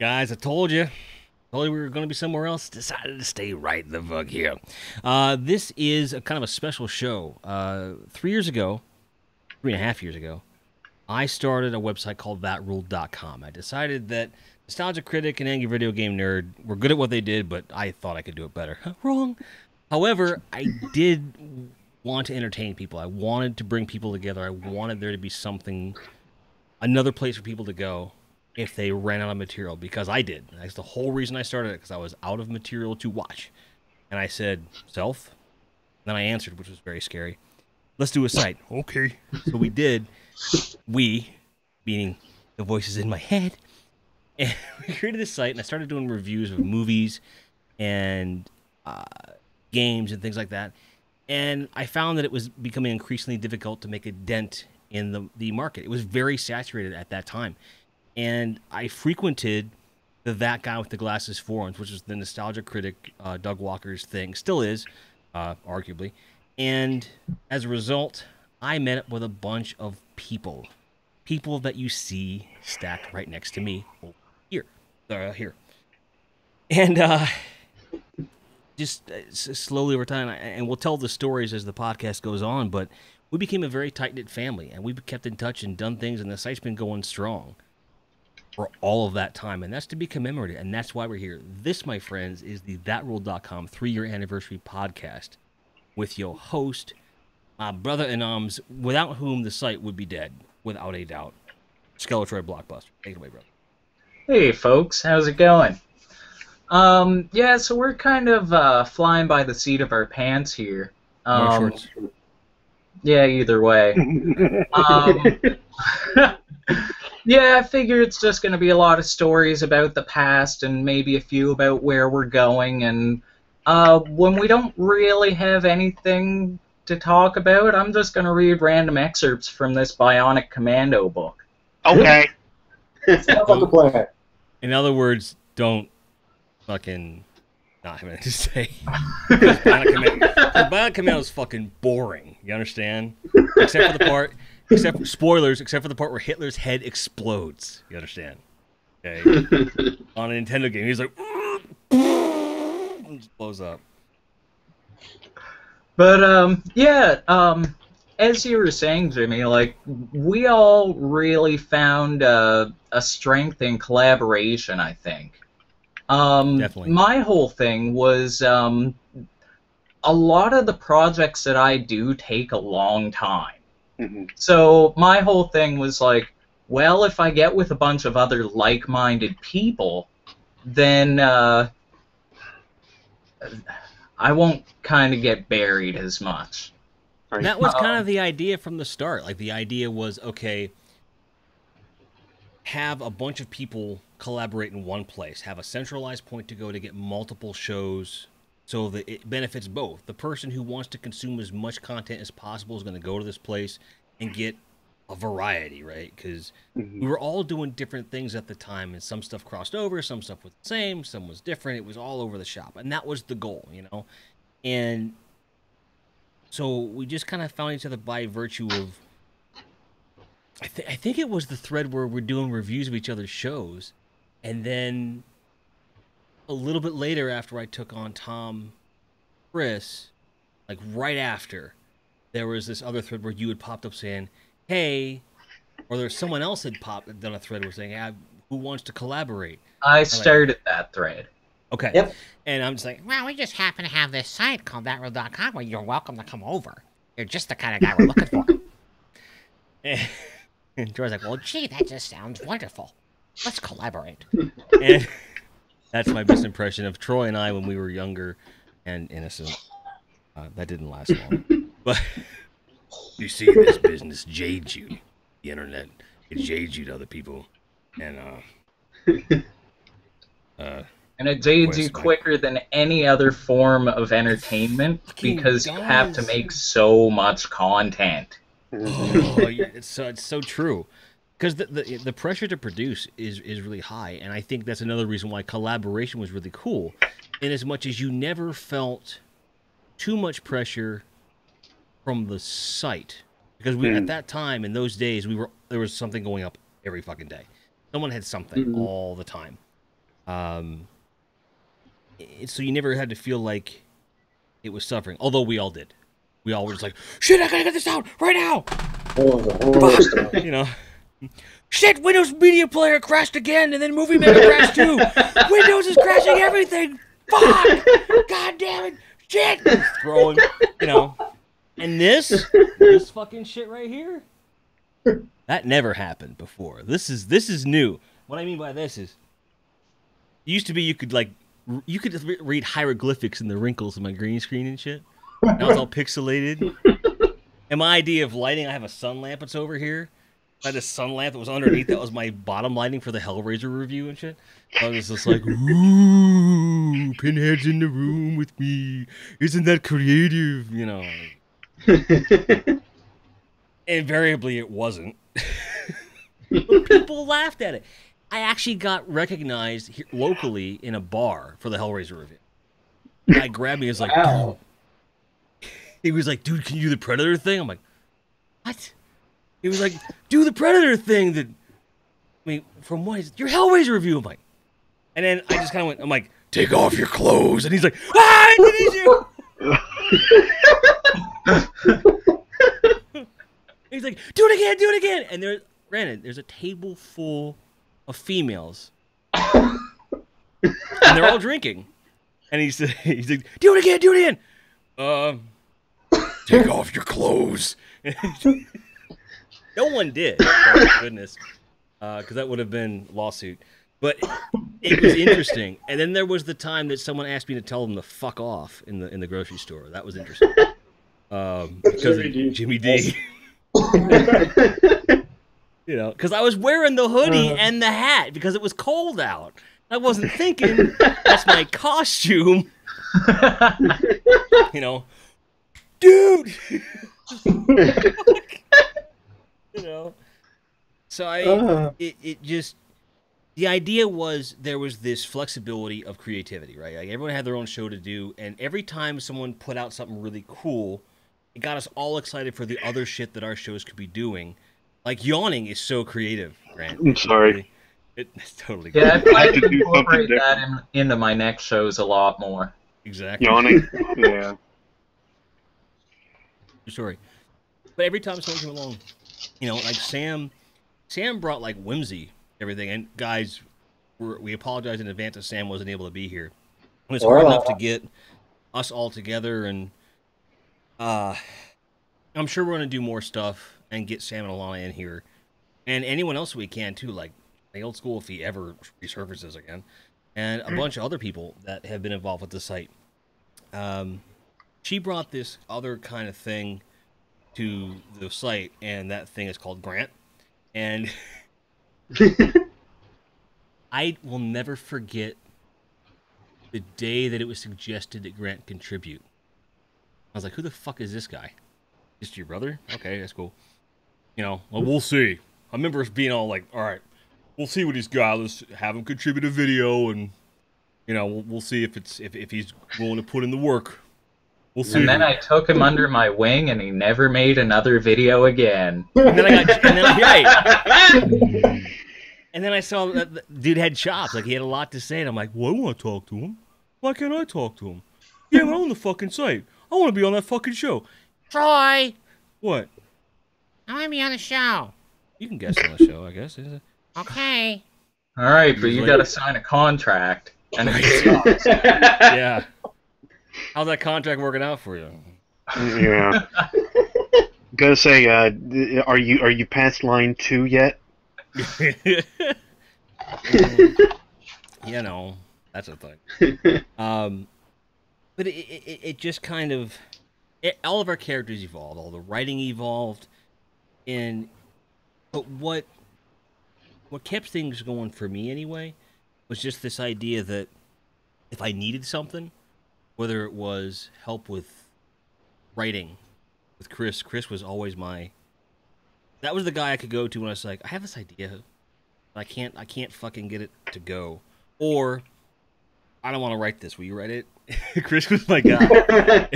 Guys, I told you. Told you we were going to be somewhere else. Decided to stay right the fuck here. This is a kind of a special show. 3 years ago, 3.5 years ago, I started a website called ThatRule.com. I decided that Nostalgia Critic and Angry Video Game Nerd were good at what they did, but I thought I could do it better. Wrong. However, I did want to entertain people. I wanted to bring people together. I wanted there to be something, another place for people to go if they ran out of material, because I did. That's the whole reason I started it, because I was out of material to watch. And I said, self? And then I answered, which was very scary. Let's do a site. Okay. So we did. We, meaning the voices in my head. And we created this site, and I started doing reviews of movies and games and things like that. And I found that it was becoming increasingly difficult to make a dent in the market. It was very saturated at that time. And I frequented That Guy with the Glasses forums, which is the Nostalgia Critic, Doug Walker's thing. Still is, arguably. And as a result, I met up with a bunch of people. People that you see stacked right next to me. Here. Here. And just slowly over time, and we'll tell the stories as the podcast goes on, but we became a very tight-knit family, and we've kept in touch and done things, and the site's been going strong for all of that time, and that's to be commemorated, and that's why we're here. This, my friends, is the ThatRule.com 3-year anniversary podcast with your host, my brother-in-arms, without whom the site would be dead, without a doubt, Skeletroid Blockbuster. Take it away, brother. Hey, folks. How's it going? Yeah, so we're kind of flying by the seat of our pants here. Shorts. Yeah, either way. Yeah, I figure it's just going to be a lot of stories about the past and maybe a few about where we're going. And when we don't really have anything to talk about, I'm just going to read random excerpts from this Bionic Commando book. Okay. Sounds like a plan. In other words, don't fucking not have anything to say. Bionic Commando is fucking boring. You understand? Except for the part... Except for spoilers, except for the part where Hitler's head explodes. You understand? Okay. On a Nintendo game, he's like, and just blows up. But yeah, as you were saying, Jimmy, like we all really found a strength in collaboration. I think. Definitely. My whole thing was a lot of the projects that I do take a long time. Mm-hmm. So my whole thing was like, well, if I get with a bunch of other like-minded people, then I won't kind of get buried as much. Right. That was kind of the idea from the start. Like, the idea was, okay, have a bunch of people collaborate in one place, have a centralized point to go to get multiple shows so that it benefits both. The person who wants to consume as much content as possible is going to go to this place and get a variety, right? Because we were all doing different things at the time, and some stuff crossed over, some stuff was the same, some was different. It was all over the shop, and that was the goal, you know? And so we just kind of found each other by virtue of... I think it was the thread where we're doing reviews of each other's shows, and then... a little bit later, after I took on Tom Chris, like right after, there was this other thread where you had popped up saying, hey, or there's someone else had done a thread where saying, hey, who wants to collaborate? I started that thread. Okay. Yep. And I'm just like, Well, we just happen to have this site called ThatRule.com where you're welcome to come over. You're just the kind of guy we're looking for. and Troy's like, well, Gee, that just sounds wonderful. Let's collaborate. and that's my best impression of Troy and I when we were younger and innocent. That didn't last long. But you see, this business jades you. The internet, it jades you to other people. And, And it jades you quicker than any other form of entertainment because you have to make so much content. Oh, yeah, it's so true. Because the pressure to produce is really high, and I think that's another reason why collaboration was really cool, in as much as you never felt too much pressure from the site. Because we at that time, in those days, there was something going up every fucking day. Someone had something all the time. So you never had to feel like it was suffering, although we all did. We all were just like, shit, I gotta get this out right now. Oh, the horror stuff. You know, shit, Windows Media Player crashed again, and then Movie Maker crashed too. Windows is crashing everything. Fuck! God damn it! Shit! Throwing, you know, and this fucking shit right here, that never happened before. This is new. What I mean by this is, it used to be you could just read hieroglyphics in the wrinkles of my green screen and shit. Now it's all pixelated. And my idea of lighting, I have a sun lamp that's over here. I had a sun lamp that was underneath. That was my bottom lighting for the Hellraiser review and shit. I was just like, ooh, Pinhead's in the room with me. Isn't that creative? You know. Invariably, it wasn't. But people laughed at it. I actually got recognized here, locally in a bar for the Hellraiser review. The guy grabbed me and was like, Wow. he was like, dude, can you do the Predator thing? I'm like, what? He was like, do the Predator thing that, I mean, from what is your Hellraiser review? I'm like, and then I just kind of went, I'm like, take off your clothes. And he's like, ah, I did you. He's like, do it again. And there's a table full of females. And they're all drinking. And he's like, do it again. Take off your clothes. No one did. Thank goodness. Because that would have been lawsuit. But it was interesting. And then there was the time that someone asked me to tell them to fuck off in the grocery store. That was interesting. Because of Jimmy D. You know, because I was wearing the hoodie and the hat because it was cold out. I wasn't thinking that's my costume. You know, dude. You know, so it just, the idea was there was this flexibility of creativity, right? Like everyone had their own show to do, and every time someone put out something really cool, it got us all excited for the other shit that our shows could be doing. Like yawning is so creative, Grant. I'm sorry. It's totally Yeah, good. I have to can do something incorporate that different. into my next shows a lot more. Exactly. Yawning. Yeah. Sorry. But every time someone came along, you know, like Sam brought like whimsy to everything. And guys, we apologize in advance that Sam wasn't able to be here. It was hard enough to get us all together, and I'm sure we're going to do more stuff and get Sam and Alana in here. And anyone else we can too, like the old school if he ever resurfaces again. And a bunch of other people that have been involved with the site. She brought this other kind of thing to the site, and that thing is called Grant. And I will never forget the day that it was suggested that Grant contribute. I was like, who the fuck is this guy? Just your brother? Okay, that's cool. You know, well, we'll see. I remember us being all like, all right, we'll see what he's got. Let's have him contribute a video, and, you know, we'll see if he's willing to put in the work. We'll see. And then I took him under my wing, and he never made another video again. And then I saw that the dude had chops. Like, he had a lot to say, and I'm like, well, I want to talk to him. Why can't I talk to him? Yeah, but I own the fucking site. I want to be on that fucking show. Troy, What? I want to be on the show. You can guess on the show, I guess. Okay. All right, but you Like- got to sign a contract. And Yeah. How's that contract working out for you? Yeah. Gotta say, are you past line 2 yet? You know, that's a thing. But it just kind of, all of our characters evolved, all the writing evolved, but what kept things going for me anyway was just this idea that if I needed something, whether it was help with writing with Chris was always that was the guy I could go to when I was like, I have this idea, but I can't fucking get it to go, or I don't want to write this. Will you write it? Chris was my guy.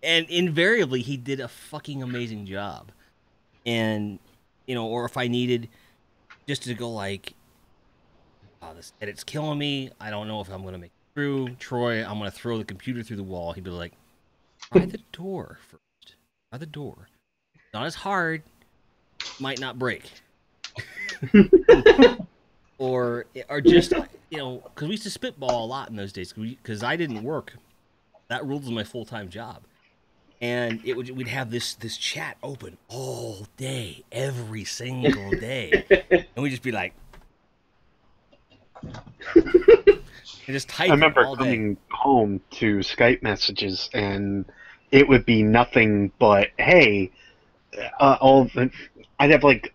And invariably, he did a fucking amazing job. And, you know, or if I needed just to go like, oh, this edit's killing me. I don't know if I'm going to make it through. Troy, I'm going to throw the computer through the wall. He'd be like, try the door first. Try the door. Not as hard. Might not break. or just, you know, because we used to spitball a lot in those days because I didn't work. That ruled was my full-time job. And we'd have this chat open all day, every single day. And we'd just be like, and just type I remember all day. coming home to Skype messages, and it would be nothing but, hey, I'd have like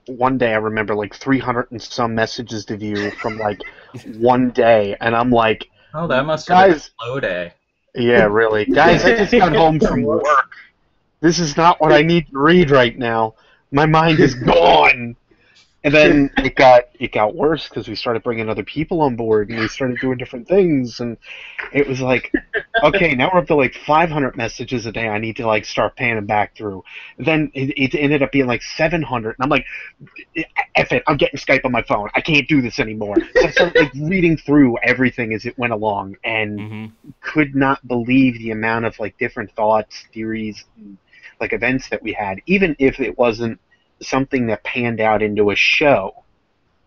one day I remember like 300 and some messages to view from like one day, and I'm like, Oh, that must have been a guys, slow day. yeah, really, guys, I just got home from work. This is not what I need to read right now. My mind is gone. And then it got worse because we started bringing other people on board, and we started doing different things, and it was like, okay, now we're up to like 500 messages a day. I need to like start panning back through. Then it ended up being like 700, and I'm like, F it, I'm getting Skype on my phone. I can't do this anymore. So I started like reading through everything as it went along, and could not believe the amount of like different thoughts, theories, and, like events that we had, even if it wasn't something that panned out into a show.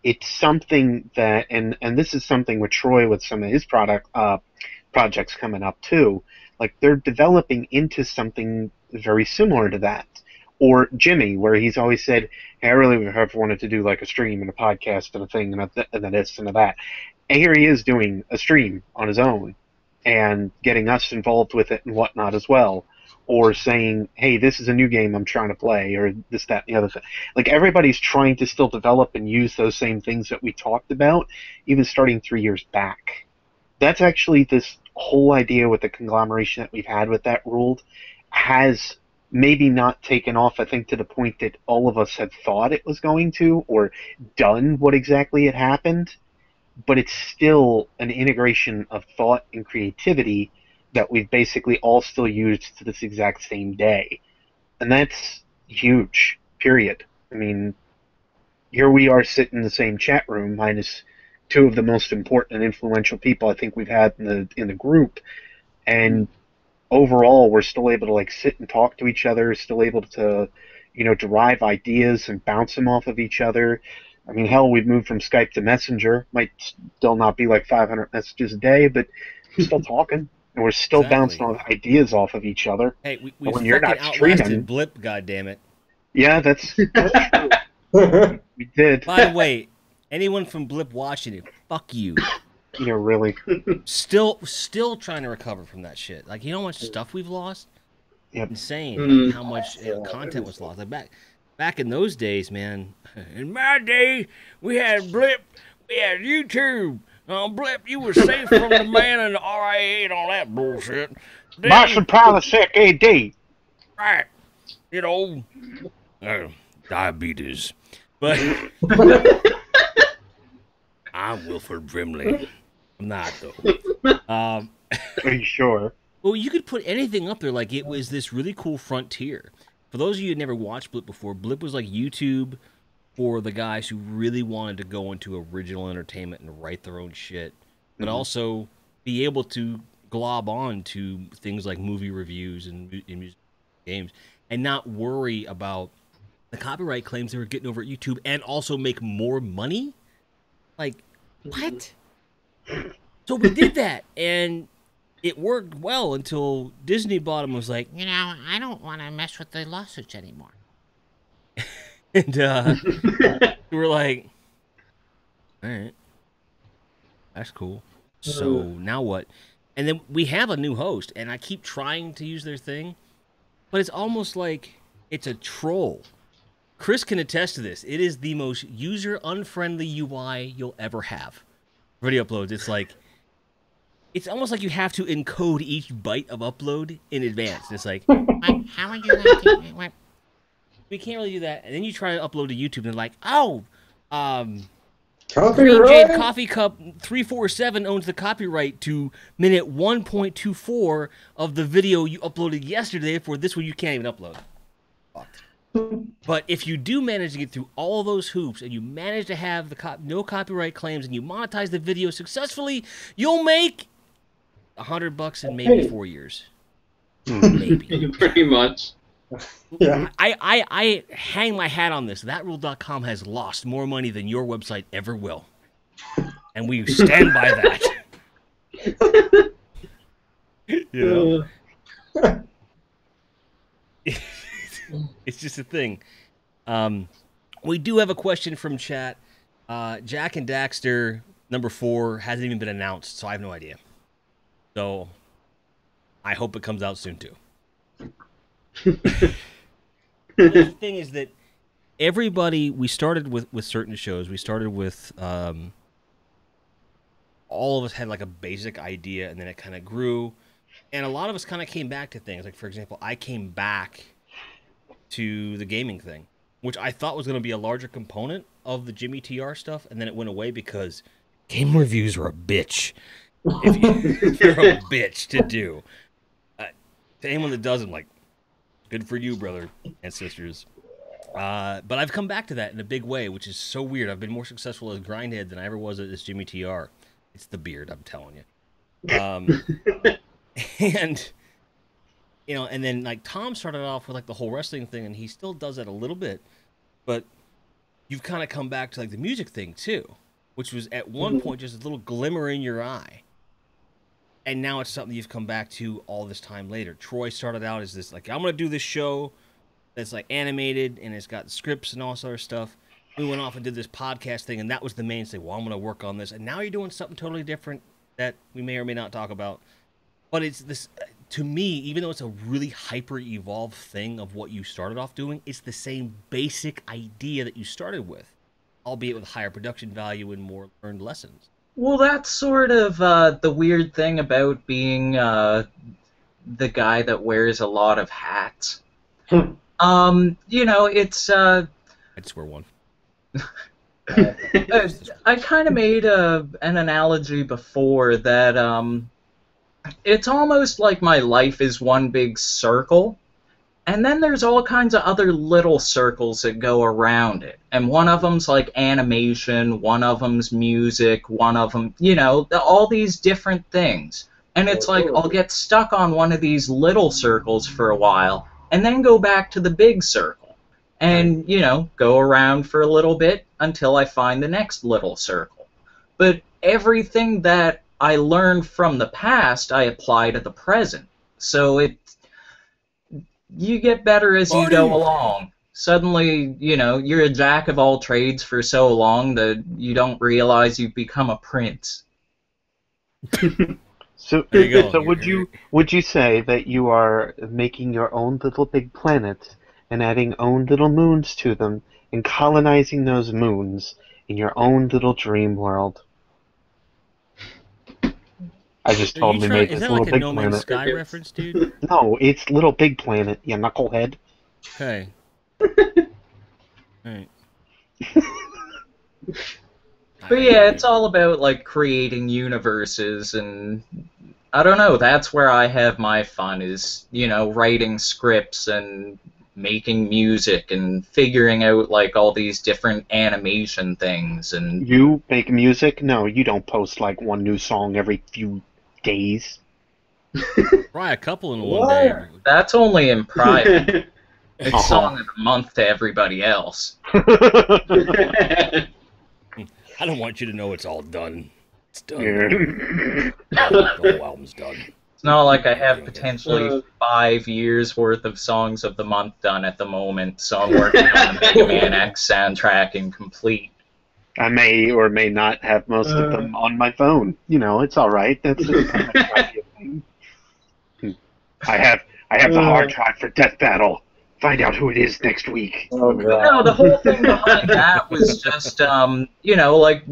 It's something that, and this is something with Troy with some of his projects coming up too. Like they're developing into something very similar to that. Or Jimmy, where he's always said, hey, I really have wanted to do like a stream and a podcast and a thing and a this and a that. And here he is doing a stream on his own and getting us involved with it and whatnot as well. Or saying, hey, this is a new game I'm trying to play, or this, that, and the other thing. Like, everybody's trying to still develop and use those same things that we talked about, even starting 3 years back. That's actually this whole idea with the conglomeration that we've had with that ruled has maybe not taken off, I think, to the point that all of us had thought it was going to, or done what exactly had happened, but it's still an integration of thought and creativity that we've basically all still used to this exact same day. And that's huge, period. I mean, here we are sitting in the same chat room, minus two of the most important and influential people I think we've had in the group, and overall we're still able to like sit and talk to each other, still able to, you know, derive ideas and bounce them off of each other. I mean, hell, we've moved from Skype to Messenger. Might still not be like 500 messages a day, but we're still talking. And we're still bouncing off ideas off of each other. Hey, we when fucking you're not outlasted streaming, Blip, goddammit. yeah, that's true. We did. By the way, anyone from Blip watching it, fuck you. You know, really. Still trying to recover from that shit. Like, you know how much stuff we've lost? Yep. Insane how much content was lost. Like back in those days, man. In my day, we had Blip, we had YouTube. Blip, you were safe from the man and the RIA and all that bullshit. Martian Prilosec AD. Right. You know, diabetes. But I'm Wilford Brimley. I'm not, though. Are you sure? Well, you could put anything up there. Like, it was this really cool frontier. For those of you who never watched Blip before, Blip was like YouTube for the guys who really wanted to go into original entertainment and write their own shit, but also be able to glob on to things like movie reviews and music games, and not worry about the copyright claims they were getting over at YouTube, and also make more money. Like, what? So we did that, and it worked well until Disney bought them and was like, You know, I don't want to mess with the lawsuits anymore. and we were like, all right, that's cool. So now what? And then we have a new host, and I keep trying to use their thing, but it's almost like it's a troll. Chris can attest to this. It is the most user-unfriendly UI you'll ever have. Video uploads, it's like, it's almost like you have to encode each byte of upload in advance. It's like, How would you like to... What? we can't really do that. And then you try to upload to YouTube, and they're like, oh, Green Copyright? Jade Coffee Cup 347 owns the copyright to minute 1.24 of the video you uploaded yesterday. For this one, you can't even upload. Fucked. But if you do manage to get through all those hoops and you manage to have the no copyright claims and you monetize the video successfully, you'll make $100 in maybe 4 years. Maybe. Pretty much. Yeah. I hang my hat on this. ThatRule.com has lost more money than your website ever will. And we stand by that. You know? It's just a thing. We do have a question from chat. Jack and Daxter number 4 hasn't even been announced, so I have no idea. So I hope it comes out soon too. The thing is that everybody, we started with certain shows. We started with all of us had like a basic idea, and then it kind of grew, and a lot of us kind of came back to things. Like, for example, I came back to the gaming thing, which I thought was going to be a larger component of the Jimmy TR stuff, and then it went away because game reviews are a bitch. They're a bitch to do. To anyone that doesn't, like, good for you, brother and sisters. But I've come back to that in a big way, which is so weird. I've been more successful as Grindhead than I ever was as Jimmy TR. It's the beard, I'm telling you. And, you know, and then, like, Tom started off with, like, the whole wrestling thing, and he still does that a little bit. But you've kind of come back to, like, the music thing, too, which was at one point just a little glimmer in your eye. And now it's something you've come back to all this time later. Troy started out as this, like, I'm going to do this show that's, like, animated, and it's got scripts and all this other stuff. We went off and did this podcast thing, and that was the mainstay. Well, I'm going to work on this. And now you're doing something totally different that we may or may not talk about. But it's this, to me, even though it's a really hyper-evolved thing of what you started off doing, it's the same basic idea that you started with, albeit with higher production value and more learned lessons. Well, that's sort of the weird thing about being the guy that wears a lot of hats. You know, it's... I just wear one. I kind of made an analogy before that it's almost like my life is one big circle, and then there's all kinds of other little circles that go around it. And one of them's like animation, one of them's music, one of them, you know, all these different things. And it's like I'll get stuck on one of these little circles for a while, and then go back to the big circle. And, you know, go around for a little bit until I find the next little circle. But everything that I learned from the past, I apply to the present. So you get better as you go along. Suddenly, you know, you're a jack of all trades for so long that you don't realize you've become a prince. So would you say that you are making your own little big planets and adding own little moons to them and colonizing those moons in your own little dream world? I just totally made this little big planet. Is that like a No Man's Sky reference, dude? No, it's Little Big Planet, you knucklehead. Okay. Alright. But yeah, it's all about, like, creating universes, and I don't know, that's where I have my fun, is, you know, writing scripts and making music and figuring out, like, all these different animation things. And you make music? No, you don't post, like, one new song every few days. Probably a couple in one day. That's only in private. It's song of the month to everybody else. I don't want you to know it's all done. It's done. Yeah. The whole album's done. It's not like I have potentially 5 years worth of songs of the month done at the moment, so I'm working on the Mega Man X soundtrack incomplete. I may or may not have most of them on my phone. You know, it's all right. That's just kind of a thing. I have the hard drive for Death Battle. Find out who it is next week. Oh, God. No, the whole thing behind that was just, you know, like,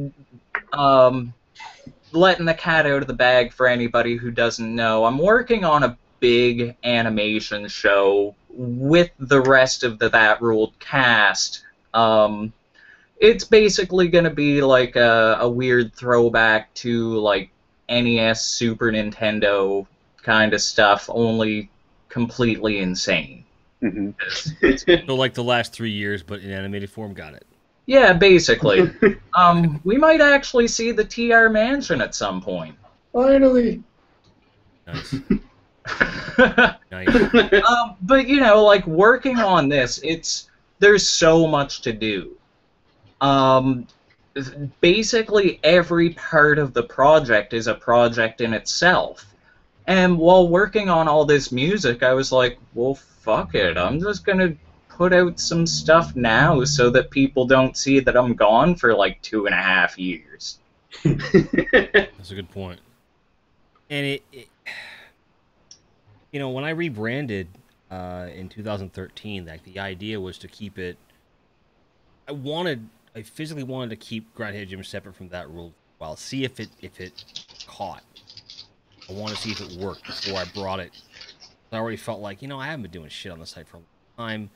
letting the cat out of the bag for anybody who doesn't know. I'm working on a big animation show with the rest of the That Ruled cast. It's basically going to be like a weird throwback to, like, NES, Super Nintendo kind of stuff, only completely insane. Hmm. So like the last 3 years, but in animated form. Got it. Yeah, basically. We might actually see the TR Mansion at some point. Finally. Nice. Nice. But you know, like working on this, there's so much to do. Basically every part of the project is a project in itself. And while working on all this music, I was like, well, fuck it. I'm just gonna put out some stuff now so that people don't see that I'm gone for like 2.5 years. That's a good point. And it you know, when I rebranded in 2013, like the idea was to keep it. I physically wanted to keep Grindhead Gym separate from that rule. Well, see if it caught. I want to see if it worked before I brought it. I already felt like, you know, I haven't been doing shit on the site for a long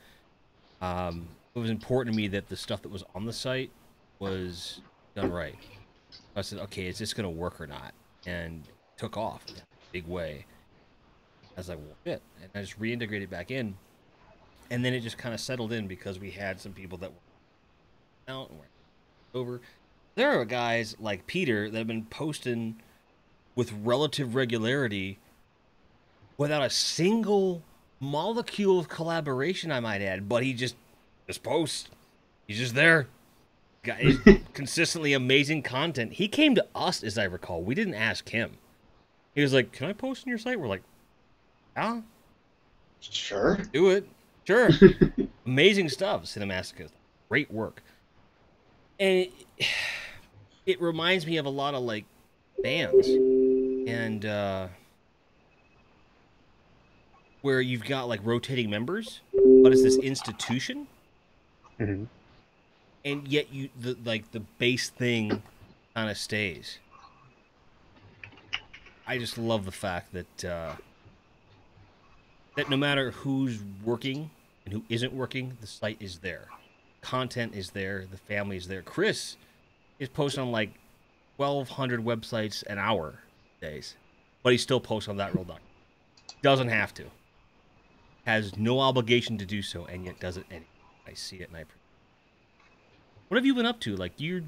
time. It was important to me that the stuff that was on the site was done right. I said, okay, is this going to work or not? And it took off in a big way. I was like, well, shit. And I just reintegrated back in. And then it just kind of settled in because we had some people that were out and were over. There are guys like Peter that have been posting with relative regularity without a single molecule of collaboration, I might add. But he just posts. He's just there. Got consistently amazing content. He came to us, as I recall. We didn't ask him. He was like, can I post on your site? We're like, yeah. Sure. Do it. Sure. Amazing stuff, Cinemastica. Great work. And it reminds me of a lot of, like, bands. And, where you've got, like, rotating members, but it's this institution. Hmm. And yet the base thing kind of stays. I just love the fact that that no matter who's working and who isn't working, the site is there. Content is there. The family is there. Chris is posting on like 1,200 websites an hour days, but he still posts on that real doc. Doesn't have to. Has no obligation to do so, and yet does it anyway. I see it and I appreciate it. What have you been up to? Like, you're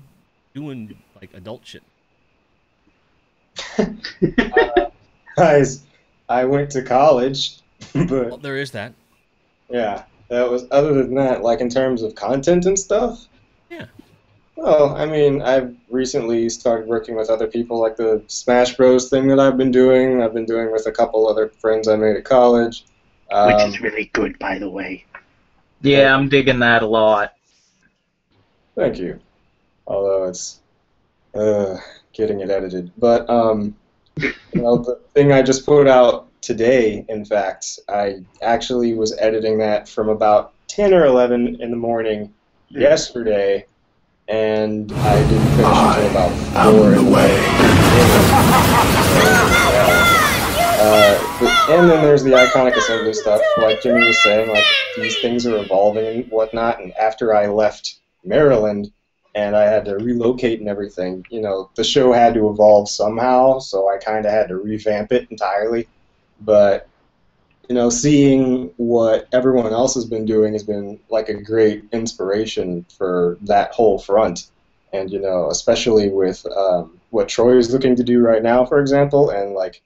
doing like adult shit. Guys, I went to college, but Well, there is that. yeah, that was, other than that, like in terms of content and stuff. Yeah. Well, I mean, I've recently started working with other people, like the Smash Bros thing that I've been doing with a couple other friends I made at college. Which is really good, by the way. Yeah, I'm digging that a lot. Thank you. Although it's getting it edited. But you know, the thing I just put out today, in fact, I actually was editing that from about 10 or 11 in the morning yesterday, and I didn't finish until about 4 in the and then there's the iconic assembly stuff, like Jimmy was saying, like these things are evolving and whatnot, and after I left Maryland and I had to relocate and everything, you know, the show had to evolve somehow, so I kind of had to revamp it entirely. But, you know, seeing what everyone else has been doing has been like a great inspiration for that whole front. And, you know, especially with what Troy is looking to do right now, for example, and like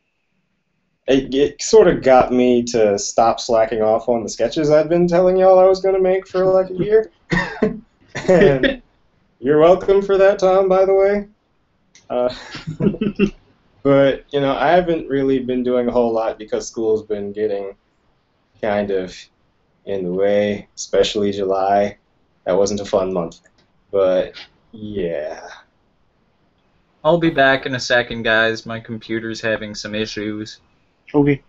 it sort of got me to stop slacking off on the sketches I've been telling y'all I was going to make for like a year. And you're welcome for that, Tom, by the way. But, you know, I haven't really been doing a whole lot because school's been getting kind of in the way, especially July. That wasn't a fun month. But, yeah. I'll be back in a second, guys. My computer's having some issues. Okay.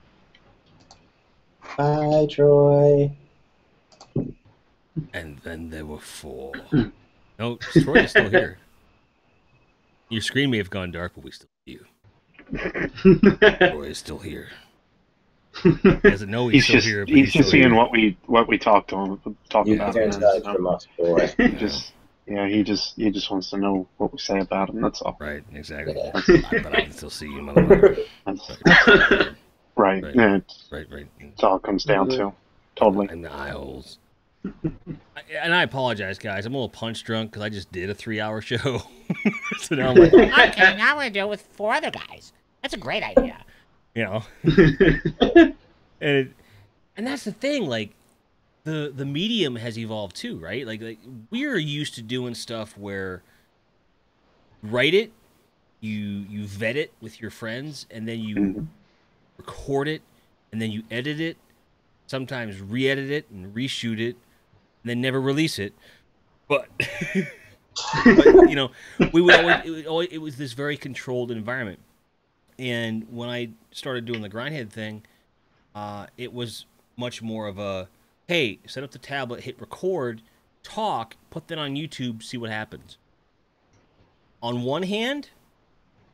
Bye, Troy. And then there were 4. No, Troy is still here. Your screen may have gone dark, but we still see you. Troy is still here. He doesn't know he's still just here, but he's just still seeing here. what we talked about. You can't hide from us, boy. He just wants to know what we say about him. That's all. Right, exactly. But I can still see you, motherfucker. Right. Right. Yeah, Right. that's all it comes down to. Totally. in the aisles. And I apologize, guys. I'm a little punch drunk because I just did a 3-hour show. So now I'm like, I'm kidding. I want to do it with 4 other guys. That's a great idea. you know. And that's the thing, like the medium has evolved too, right? Like we're used to doing stuff where you write it, you vet it with your friends, and then you record it, and then you edit it, sometimes re-edit it and reshoot it, and then never release it. But, but you know, it was this very controlled environment. And when I started doing the Grindhead thing, it was much more of a, hey, set up the tablet, hit record, talk, put that on YouTube, see what happens. On one hand,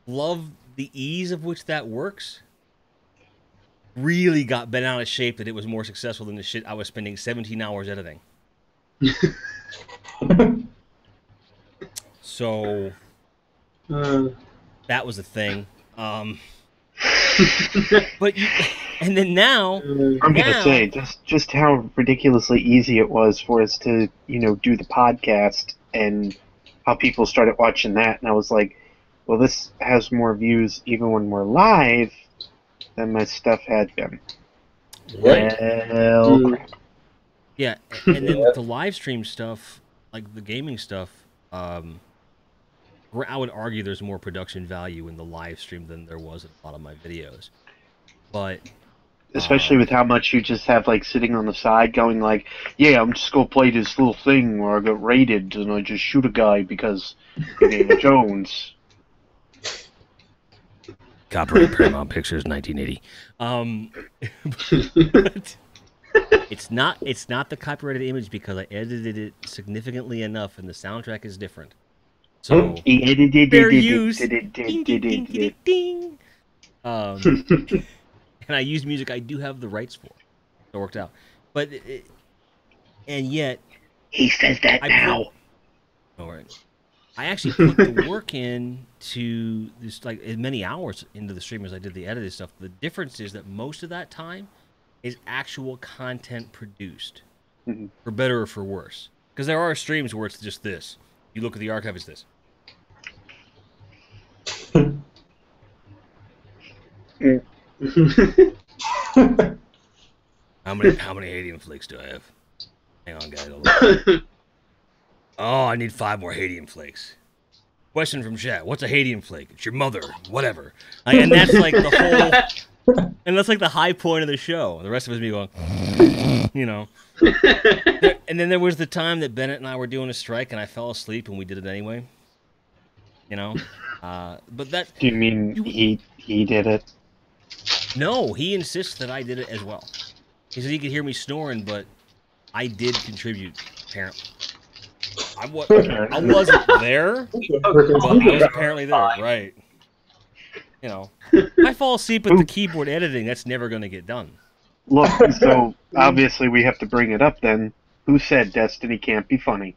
love the ease of which that works. Really got bent out of shape that it was more successful than the shit I was spending 17 hours editing. So that was the thing. But and then now I'm gonna say just how ridiculously easy it was for us to, do the podcast, and how people started watching that, and I was like, well, this has more views even when we're live than my stuff had been. Right. Well, crap. Yeah, and then with the live stream stuff, like the gaming stuff, I would argue there's more production value in the live stream than there was in a lot of my videos. But especially with how much you just have like sitting on the side going like, yeah, I'm just gonna play this little thing where I got raided and I just shoot a guy because Indiana Jones. Copyright Paramount Pictures, 1980. But it's not the copyrighted image because I edited it significantly enough, and the soundtrack is different. So fair use. Ding, ding, ding, ding, ding. And I used music I do have the rights for. It worked out, but and yet he says that now. All right. I actually put the work in to this, like, as many hours into the stream as I did the edited stuff. The difference is that most of that time is actual content produced, for better or for worse. Because there are streams where it's just this. You look at the archive, it's this. How many Hadian flakes do I have? Hang on, guys. Oh, I need 5 more Hadian flakes. Question from chat: what's a Hadian flake? It's your mother, whatever. And that's like the whole, and that's like the high point of the show. The rest of us me going, And then there was the time that Bennett and I were doing a strike, and I fell asleep, and we did it anyway. But that. Do you mean he did it? No, he insists that I did it as well. He said he could hear me snoring, but I did contribute, apparently. I wasn't there, but I was apparently there, right? I fall asleep at the keyboard editing, that's never going to get done. Look, so obviously we have to bring it up then. Who said Destiny can't be funny?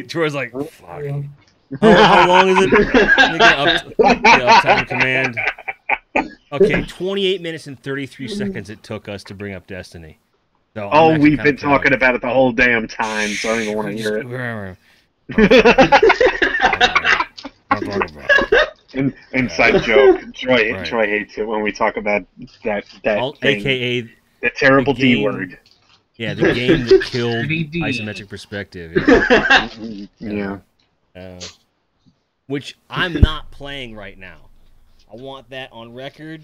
Troy's like, fuck. How long is it? Uptime command. Okay, 28 minutes and 33 seconds it took us to bring up Destiny. So we've been talking about it the whole damn time, so I don't even want to hear it. Inside joke. Troy hates it when we talk about that thing. AKA the terrible D word. Yeah, the game that killed isometric perspective. Yeah. Which I'm not playing right now. I want that on record.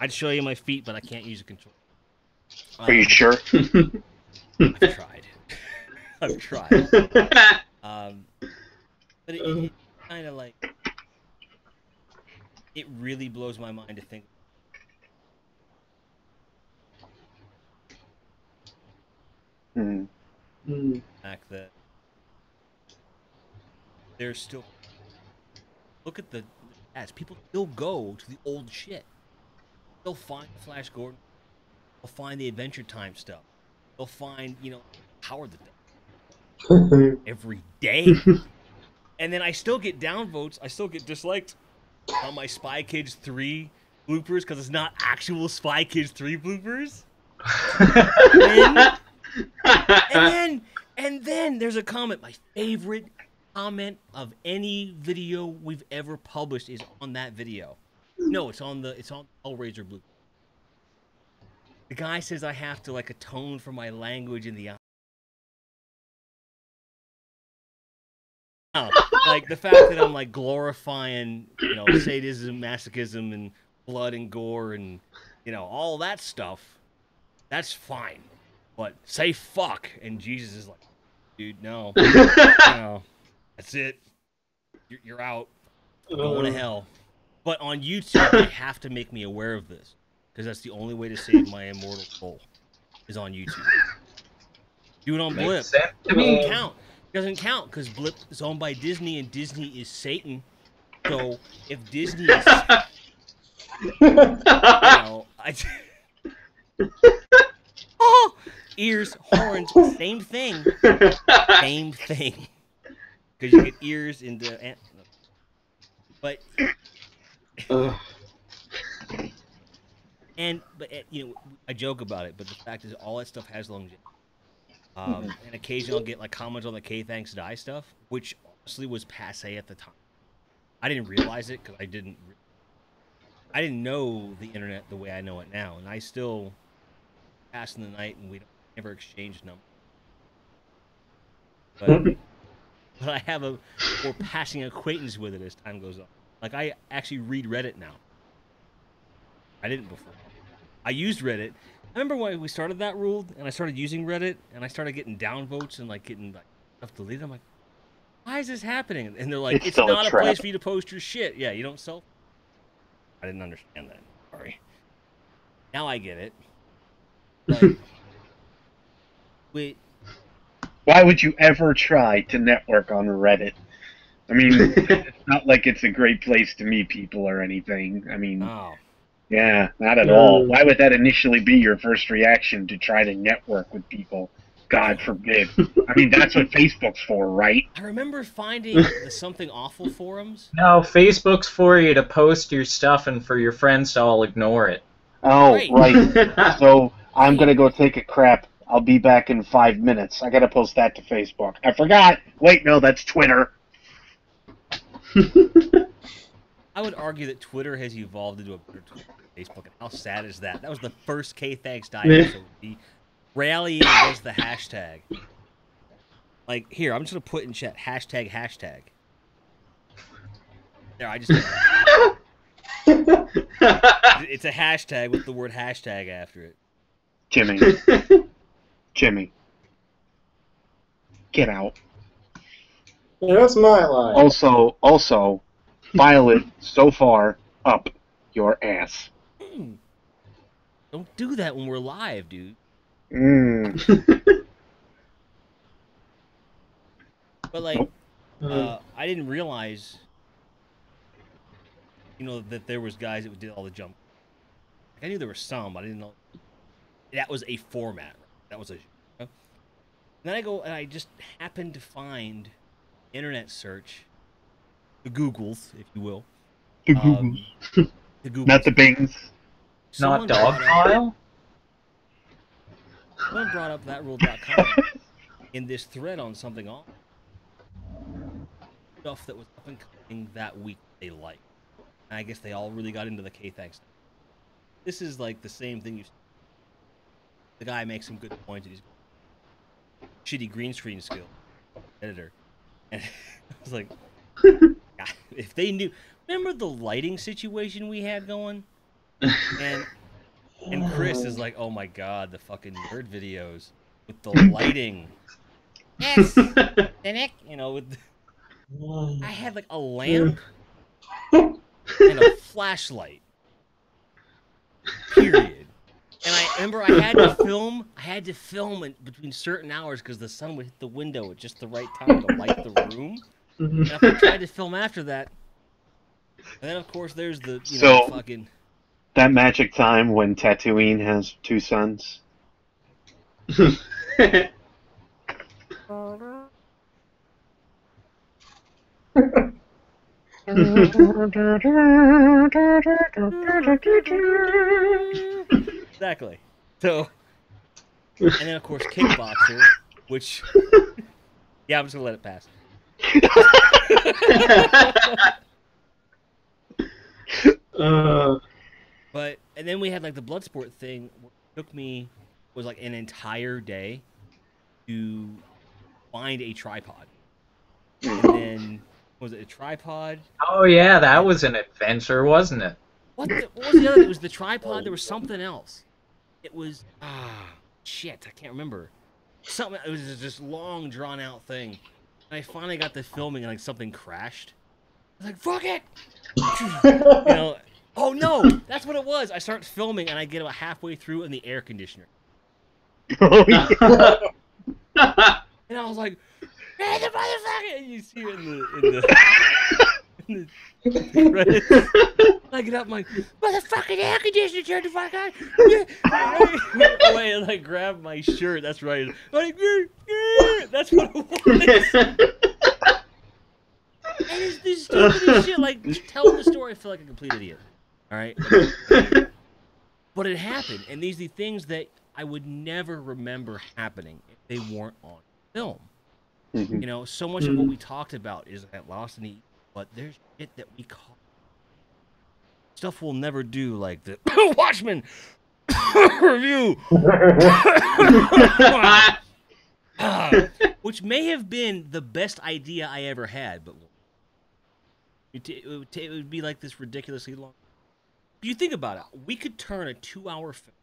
I'd show you my feet, but I can't use a controller. Are you sure? I've tried. I've tried. But it kind of like, it really blows my mind to think back that there's still, look at the ads. People still go to the old shit. They'll find Flash Gordon. They'll find the Adventure Time stuff. They'll find, Howard the Duck every day. And then I still get downvotes. I still get disliked on my Spy Kids 3 bloopers because it's not actual Spy Kids 3 bloopers. And then there's a comment. My favorite comment of any video we've ever published is on that video. No, it's on Hellraiser blooper. The guy says I have to like atone for my language in the like the fact that I'm like glorifying, you know, sadism, masochism, and blood and gore and, you know, all that stuff. That's fine. But say fuck, and Jesus is like, dude, no. No. That's it. You're out. You're going to hell. But on YouTube, they have to make me aware of this. Because that's the only way to save my immortal soul. Is on YouTube. Do it on Blip. It doesn't count. It doesn't count because Blip is owned by Disney and Disney is Satan. So if Disney is... you know, oh! Ears, horns, same thing. Same thing. Because you get ears into... But... But you know, I joke about it, but the fact is, all that stuff has longevity. And occasionally I'll get like comments on the K Thanks Die stuff, which honestly was passe at the time. I didn't realize it because I didn't know the internet the way I know it now, and I still pass in the night, and we never exchange numbers. But I have a more passing acquaintance with it as time goes on. Like I actually read Reddit now. I didn't before. I used Reddit. I remember when we started that rule, and I started using Reddit, and I started getting downvotes and like getting like stuff deleted. I'm like, why is this happening? And they're like, it's not a place for you to post your shit. Yeah, you don't sell. I didn't understand that. Sorry. Now I get it. But, wait. Why would you ever try to network on Reddit? I mean, it's not like it's a great place to meet people or anything. I mean, yeah, not at all. Why would that initially be your first reaction to try to network with people? God forbid. I mean, that's what Facebook's for, right? I remember finding the Something Awful forums. No, Facebook's for you to post your stuff and for your friends to all ignore it. Oh, right. So I'm going to go take a crap. I'll be back in 5 minutes. I got to post that to Facebook. I forgot. Wait, no, that's Twitter. I would argue that Twitter has evolved into a better tool than Facebook, and how sad is that? That was the first K Thanks Die episode. The rallying against the hashtag. Like, here, I'm just going to put in chat, hashtag. There, I just... It's a hashtag with the word hashtag after it. Jimmy. Get out. Yeah, that's my line. Also, file it so far up your ass. Don't do that when we're live, dude. But like, I didn't realize, you know, that there was guys that did all the jump. Like, I knew there were some, but I didn't know that was a format. That was a. And then I go and I just happened to find internet search, the Googles, if you will. The Googles. The Googles. Not the Bings. Not Dogpile? Someone brought up thatrule.com in this thread on something on stuff that was up and coming that week they liked. And I guess they all really got into the K Thanks. This is like the same thing you. The guy makes some good points. He's shitty green screen skill editor, and I was like, God, if they knew. Remember the lighting situation we had going, and Chris is like, oh my God, the fucking nerd videos with the lighting. Yes, Cynic. You know, with I had like a lamp and a flashlight. Period. And I remember I had to film it between certain hours because the sun would hit the window at just the right time to light the room. And if I tried to film after that, and then of course there's the fucking that magic time when Tatooine has 2 suns. Exactly. So, and then of course Kickboxer, which yeah, I'm just gonna let it pass. But and then we had like the Bloodsport thing. What took me was like an entire day to find a tripod, and then was it a tripod? Oh yeah, that was an adventure, wasn't it? What was the other? It was the tripod. There was something else. It was shit. I can't remember. Something. It was just this long, drawn out thing. And I finally got the filming, and like something crashed. I was like, "Fuck it!" You know. Oh no, that's what it was. I start filming, and I get about halfway through, and the air conditioner. Oh, yeah. And I was like, "Man, the motherfucker!" And you see it in the credits. I get up, I'm like, "Motherfucking air conditioner, turn the fuck on!" Oh, wait, and I grab my shirt. That's right. I'm like, that's what it was. And it's this stupid shit. Like, telling the story, I feel like a complete idiot. All right. But it happened, and these are the things that I would never remember happening if they weren't on film. Mhm. You know, so much of what we talked about is lost in the, but there's shit that we call stuff we'll never do, like the Watchmen review, which may have been the best idea I ever had, but it would be like this ridiculously long. If you think about it, we could turn a 2-hour film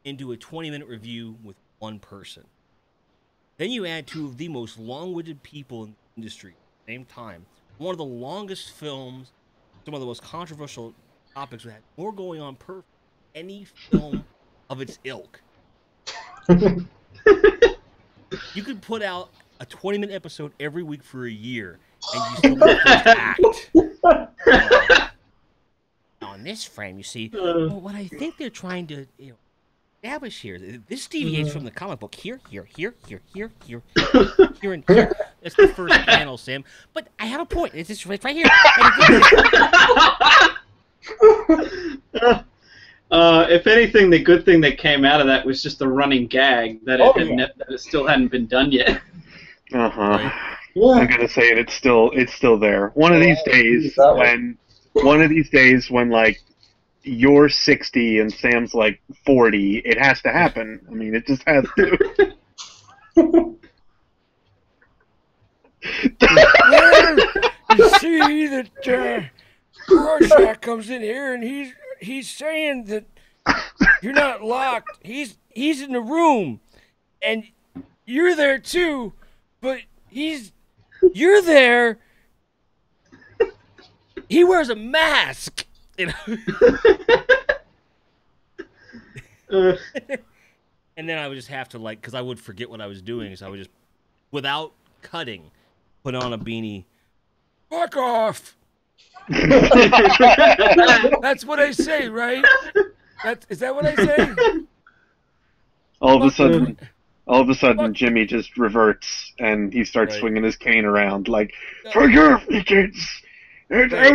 into a 20-minute review with one person. Then you add two of the most long-winded people in the industry at the same time. One of the longest films, some of the most controversial topics that had more going on per any film of its ilk. You could put out a 20-minute episode every week for a year, and you still get the first act. On this frame, you see, well, what I think they're trying to establish here, this deviates from the comic book. Here, and here. That's the first panel, Sam. But I have a point. It's just right here. If anything, the good thing that came out of that was just a running gag that it still hadn't been done yet. Uh-huh. Yeah. I'm gonna say it. It's still there. One of these days when like you're 60 and Sam's like 40, it has to happen. I mean, it just has to. You see that Rorschach comes in here and he's saying that you're not locked. He's in the room, and you're there too, but you're there. He wears a mask. You know? And then I would just have to, like, because I would forget what I was doing, so I would just, without cutting, put on a beanie. Fuck off! That's what I say, right? Is that what I say? All of a sudden, Jimmy just reverts and he starts swinging his cane around like, "Forgive me, kids. And I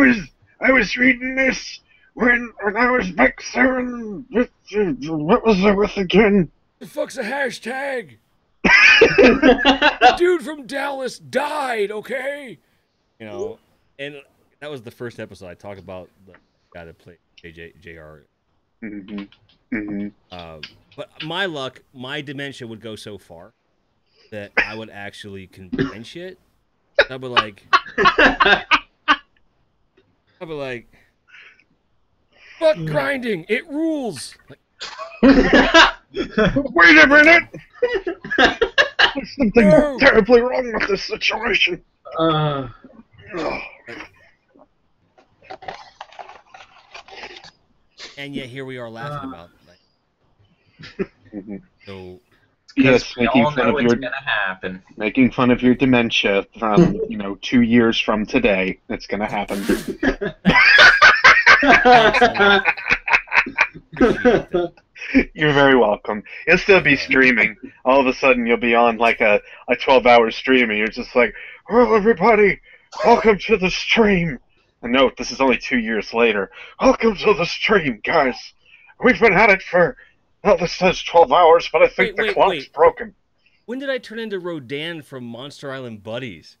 was reading this when I was back there and what was I with again? The fuck's a hashtag? The dude from Dallas died, okay? You know, and that was the first episode I talked about the guy that played JR. Mm-hmm. Mm-hmm. But my luck, my dementia would go so far that I would actually convince shit. I'd be like, fuck grinding, it rules. Like, wait a minute! There's something terribly wrong with this situation. And yet here we are laughing about. Mm-hmm. So yes, we all know it's gonna happen. Making fun of your dementia from 2 years from today. It's gonna happen. You're very welcome. You'll still be streaming. All of a sudden, you'll be on like a 12-hour stream, and you're just like, "Oh, everybody, welcome to the stream. And note, this is only 2 years later. Welcome to the stream, guys. We've been at it for, well, this says 12 hours, but I think the clock's broken. When did I turn into Rodan from Monster Island Buddies?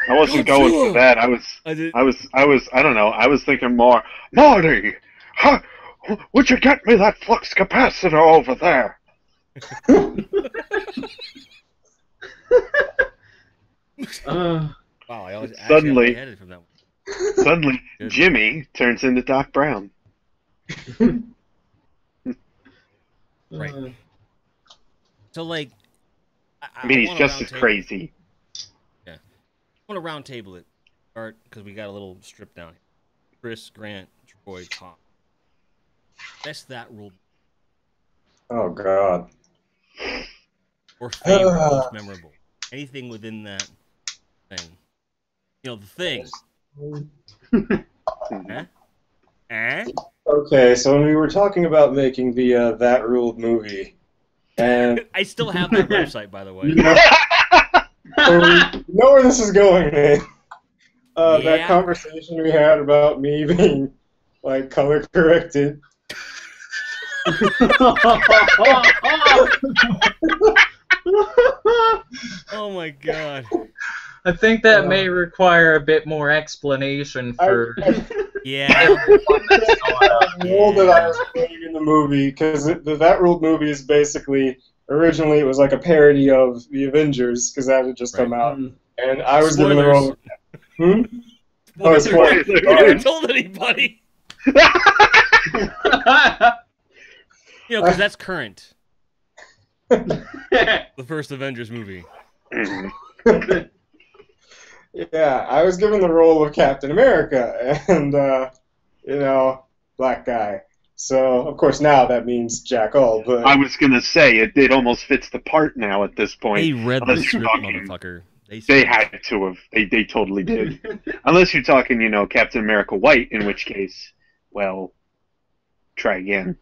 I wasn't going for that. I don't know. I was thinking more, Marty, would you get me that flux capacitor over there? Wow, I always actually headed from that one. Suddenly, Jimmy turns into Doc Brown. Right. So, like, I mean, he's just as crazy. Yeah. I want to round table it, Art, because we got a little strip down here. Chris, Grant, Troy, Tom. Best that rule. Oh, God. Or favorite, most memorable. Anything within that thing. You know, the thing. Okay, so when we were talking about making the That Ruled movie, and I still have that website, by the way. You know where this is going, man. That conversation we had about me being, like, color corrected. Oh my God. I think that may require a bit more explanation for. Yeah. The role that I was playing in the movie, because the That Ruled movie is basically, originally it was like a parody of The Avengers, because that had just come out, and I was given the role. Oh, spoilers! You never told anybody. You know, because that's current. The first Avengers movie. Yeah, I was given the role of Captain America, and, you know, black guy. So, of course, now that means Jack All, but... I was going to say, it almost fits the part now at this point. They read the script, motherfucker. They had to have. They totally did. Unless you're talking, you know, Captain America White, in which case, well, try again.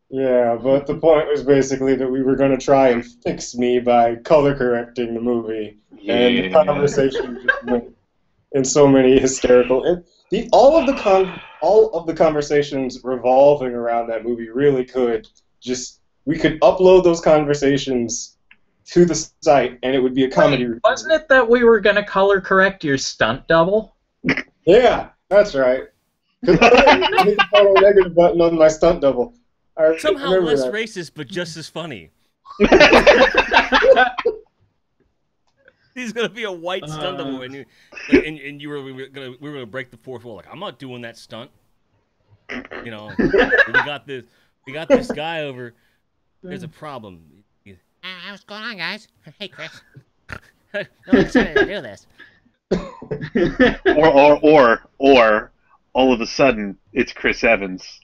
Yeah, but the point was basically that we were going to try and fix me by color correcting the movie. Yeah. And the conversation just went in so many hysterical... all of the conversations revolving around that movie really could just... We could upload those conversations to the site, and it would be a comedy. Wait, wasn't it that we were going to color correct your stunt double? Yeah, that's right. Because I hit the follow negative button on my stunt double. Somehow less racist, but just as funny. He's gonna be a white stunt double, and we were gonna break the fourth wall. Like, I'm not doing that stunt. You know, we got this guy over. There's a problem. What's going on, guys? Hey, Chris. I'm excited to do this. or all of a sudden it's Chris Evans.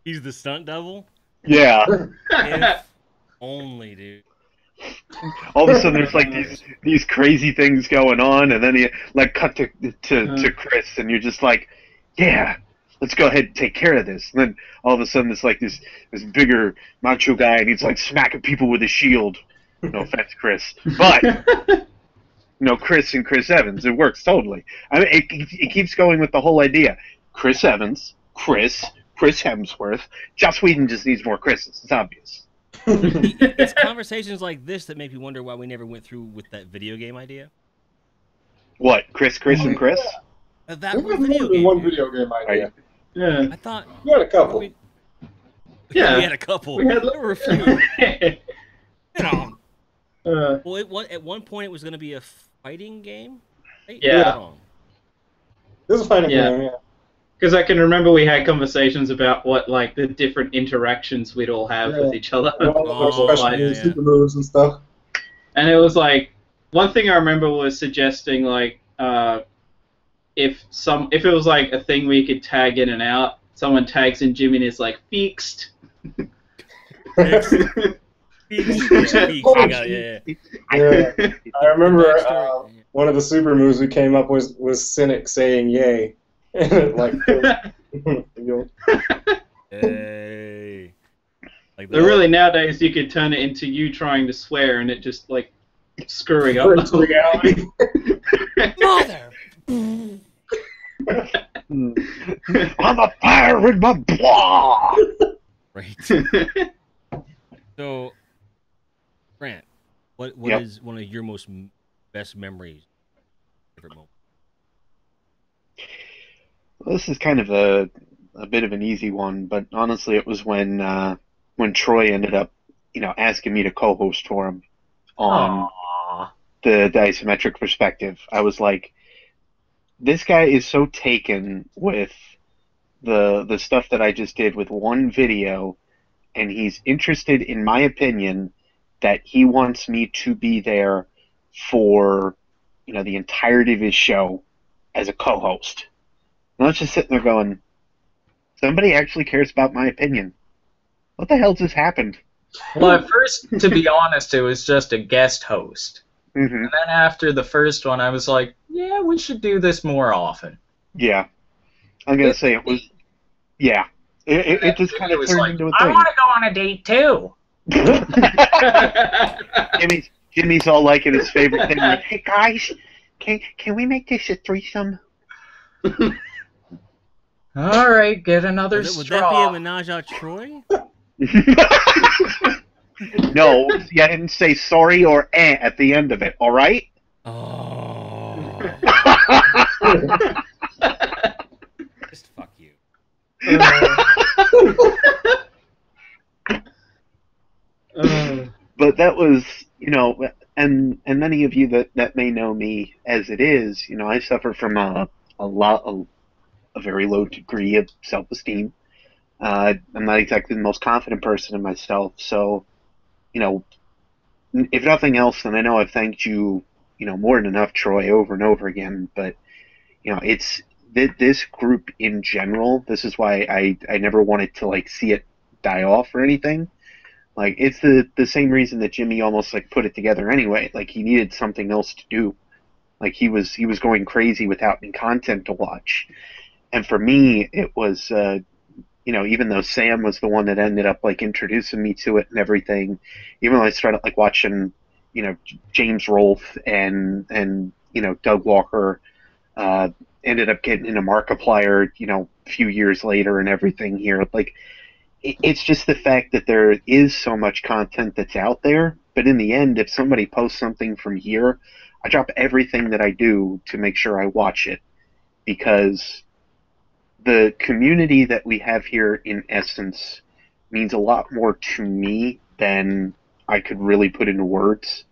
He's the stunt double? Yeah. If only, dude. All of a sudden there's like these crazy things going on, and then you like cut to Chris, and you're just like, yeah, let's go ahead and take care of this. And then all of a sudden it's like this bigger macho guy, and he's like smacking people with a shield. No offense, Chris, but you know, Chris and Chris Evans, it works totally. I mean, it keeps going with the whole idea. Chris Evans, Chris Hemsworth. Joss Whedon just needs more Chris's. It's obvious. It's conversations like this that make me wonder why we never went through with that video game idea. What? Chris, and Chris? That video game. One video game idea. Yeah. I thought we had a couple. We had a couple. There were a few. You know. Well, at one point it was going to be a fighting game. Right? Yeah. This is a fighting game. Yeah. Because I can remember we had conversations about what, like, the different interactions we'd all have with each other. Super moves and stuff. And it was like, one thing I remember was suggesting, like, if it was like a thing we could tag in and out, someone tags in Jimmy and is like, fixed. I remember one of the super moves we came up with was Cynic saying yay. Like, hey. Like so really nowadays you could turn it into you trying to swear and it just like screwing up the reality. Mother. I'm a fire in my blood. Right. So, Grant, what Yep. is one of your best memories? Favorite moment? Well, this is kind of a bit of an easy one, but honestly, it was when Troy ended up, asking me to co-host for him on Aww. the isometric perspective. I was like, this guy is so taken with the stuff that I just did with one video, and he's interested in my opinion that he wants me to be there for, the entirety of his show as a co-host. And I was just sitting there going, somebody actually cares about my opinion. What the hell just happened? Well, at first, to be honest, it was just a guest host. Mm-hmm. And then after the first one, I was like, yeah, we should do this more often. Yeah. I'm going to say it was, yeah. It just kind of was turned like, into a I thing. want to go on a date too. Jimmy's all like it, his favorite thing, like, hey guys, can we make this a threesome? All right, get another Would that be straw. a menage a Troy? No, see, I didn't say sorry or at the end of it, alright? Oh. Just fuck you. But that was, and many of you that may know me as it is, I suffer from a very low degree of self-esteem. I'm not exactly the most confident person in myself, so, if nothing else, then I know I've thanked you, more than enough, Troy, over and over again, but, it's this group in general. This is why I never wanted to, see it die off or anything. Like, it's the same reason that Jimmy almost, put it together anyway. Like, he needed something else to do. Like, he was going crazy without any content to watch. And for me, it was, even though Sam was the one that ended up, introducing me to it and everything, even though I started, watching, James Rolfe and Doug Walker, ended up getting into Markiplier, a few years later and everything here. It's just the fact that there is so much content that's out there, but in the end, if somebody posts something from here, I drop everything that I do to make sure I watch it, because the community that we have here, in essence, means a lot more to me than I could really put into words.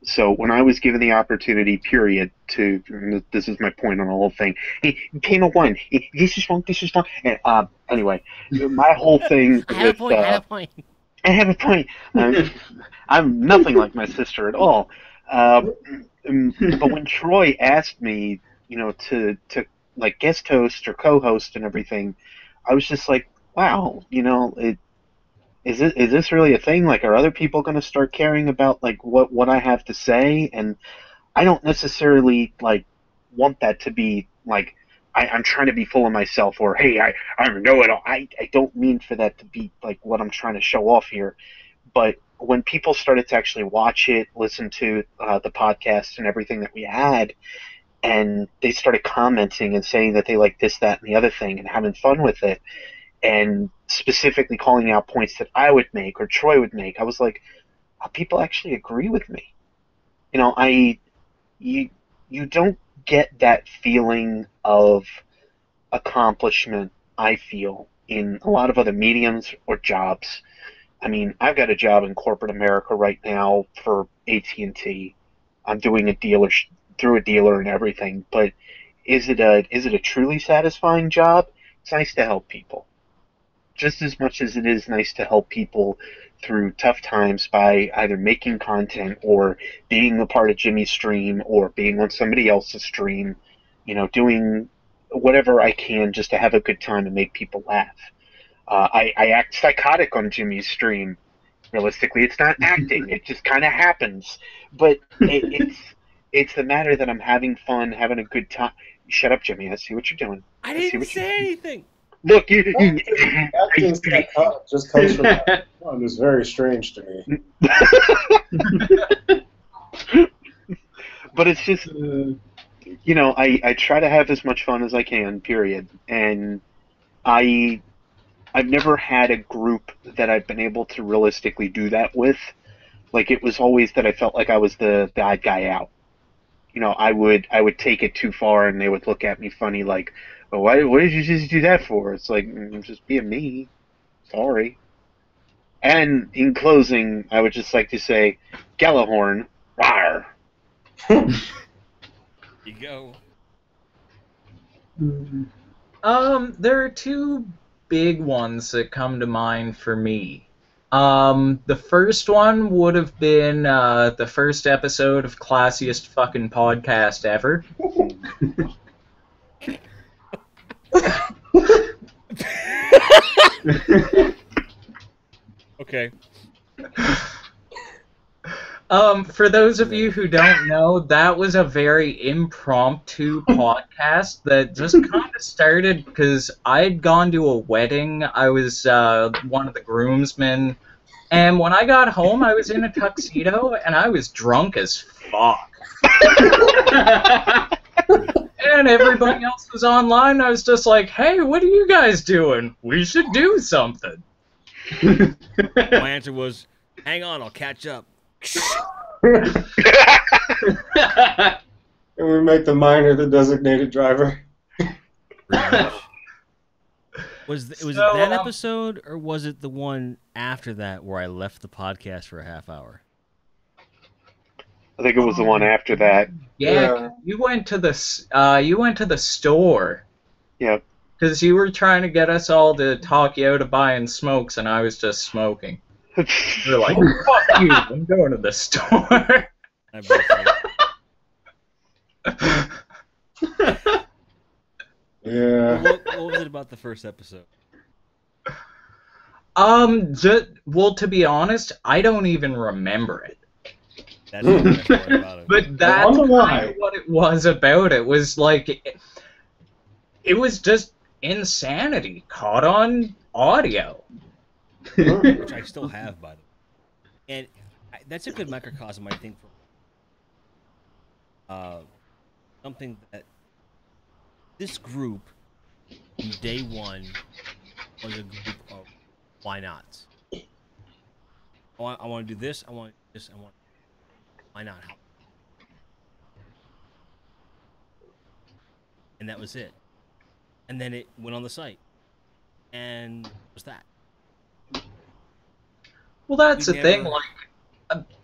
So when I was given the opportunity, period, this is my point on the whole thing. Hey, Panel 1, this is wrong. And, anyway, my whole thing I have with... a point. I have a point. I'm nothing like my sister at all. But when Troy asked me, to guest host or co-host and everything, I was just like, wow, is this really a thing? Are other people going to start caring about what I have to say? And I don't necessarily want that to be I'm trying to be full of myself, or hey, I know it all. I don't mean for that to be what I'm trying to show off here. But when people started to actually watch it, listen to the podcast and everything that we had, and they started commenting and saying that they like this, that, and the other thing, and having fun with it, and specifically calling out points that I would make or Troy would make, I was like, oh, people actually agree with me. You don't get that feeling of accomplishment, I feel, in a lot of other mediums or jobs. I mean, I've got a job in corporate America right now for AT&T. I'm doing a dealer through a dealer and everything, but is it a truly satisfying job? It's nice to help people. Just as much as it is nice to help people through tough times by either making content or being a part of Jimmy's stream or being on somebody else's stream, doing whatever I can just to have a good time and make people laugh. I act psychotic on Jimmy's stream. Realistically, it's not acting. It just kind of happens. But it's the matter that I'm having fun, having a good time. Shut up, Jimmy. I see what you're doing. I didn't say anything. Look, you Acting psychotic just comes from that one. It's very strange to me. But it's just, you know, I try to have as much fun as I can, period. And I've never had a group that I've been able to realistically do that with. Like, it was always that I felt like I was the odd guy out. You know, I would take it too far, and they would look at me funny, like, "Well, what did you just do that for?" It's like, I'm just being me. Sorry. And in closing, I would just like to say, Gallahorn, rawr. You go. There are two big ones that come to mind for me. The first one would have been the first episode of Classiest Fucking Podcast Ever. Okay. For those of you who don't know, that was a very impromptu podcast that just kind of started because I'd gone to a wedding. I was one of the groomsmen, and when I got home, I was in a tuxedo, and I was drunk as fuck. And everybody else was online. I was just like, hey, what are you guys doing? We should do something. My answer was, hang on, I'll catch up. And we make the minor the designated driver. Was it that episode, or was it the one after that where I left the podcast for a half hour? I think it was the one after that. Yeah, you went to the store. Yep. Because you were trying to get us all to talk you out of buying smokes, and I was just smoking. You're like, fuck you, I'm going to the store. Yeah. What was it about the first episode? Well, to be honest, I don't even remember it. That's the best part about it. But that's kind of what it was about. It was like, it was just insanity caught on audio. Which I still have, by the way. And that's a good microcosm, I think, for something that this group, from day one, was a group of why nots. I want to do this, I want to do this, I want. Why not? And that was it. And then it went on the site. And was that. Well, that's the thing. Like,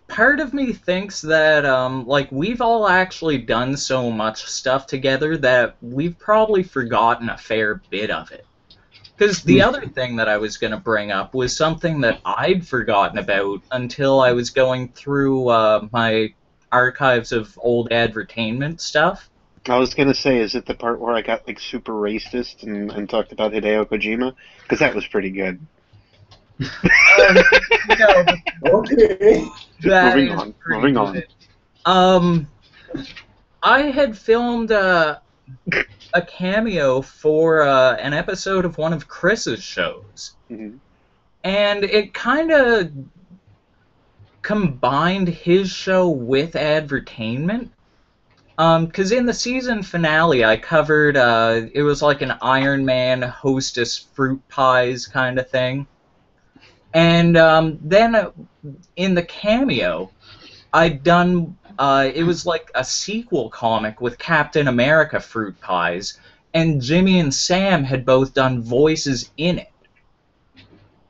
part of me thinks that, like, we've all actually done so much stuff together that we've probably forgotten a fair bit of it. Because the other thing that I was going to bring up was something that I'd forgotten about until I was going through my archives of old advertainment stuff. I was going to say, is it the part where I got, like, super racist and talked about Hideo Kojima? Because that was pretty good. No, Okay. Moving on. I had filmed a cameo for an episode of one of Chris's shows. Mm-hmm. And it kind of combined his show with advertainment. Because in the season finale, I covered, it was like an Iron Man hostess fruit pies kind of thing. And then in the cameo, I'd done, it was like a sequel comic with Captain America fruit pies, and Jimmy and Sam had both done voices in it.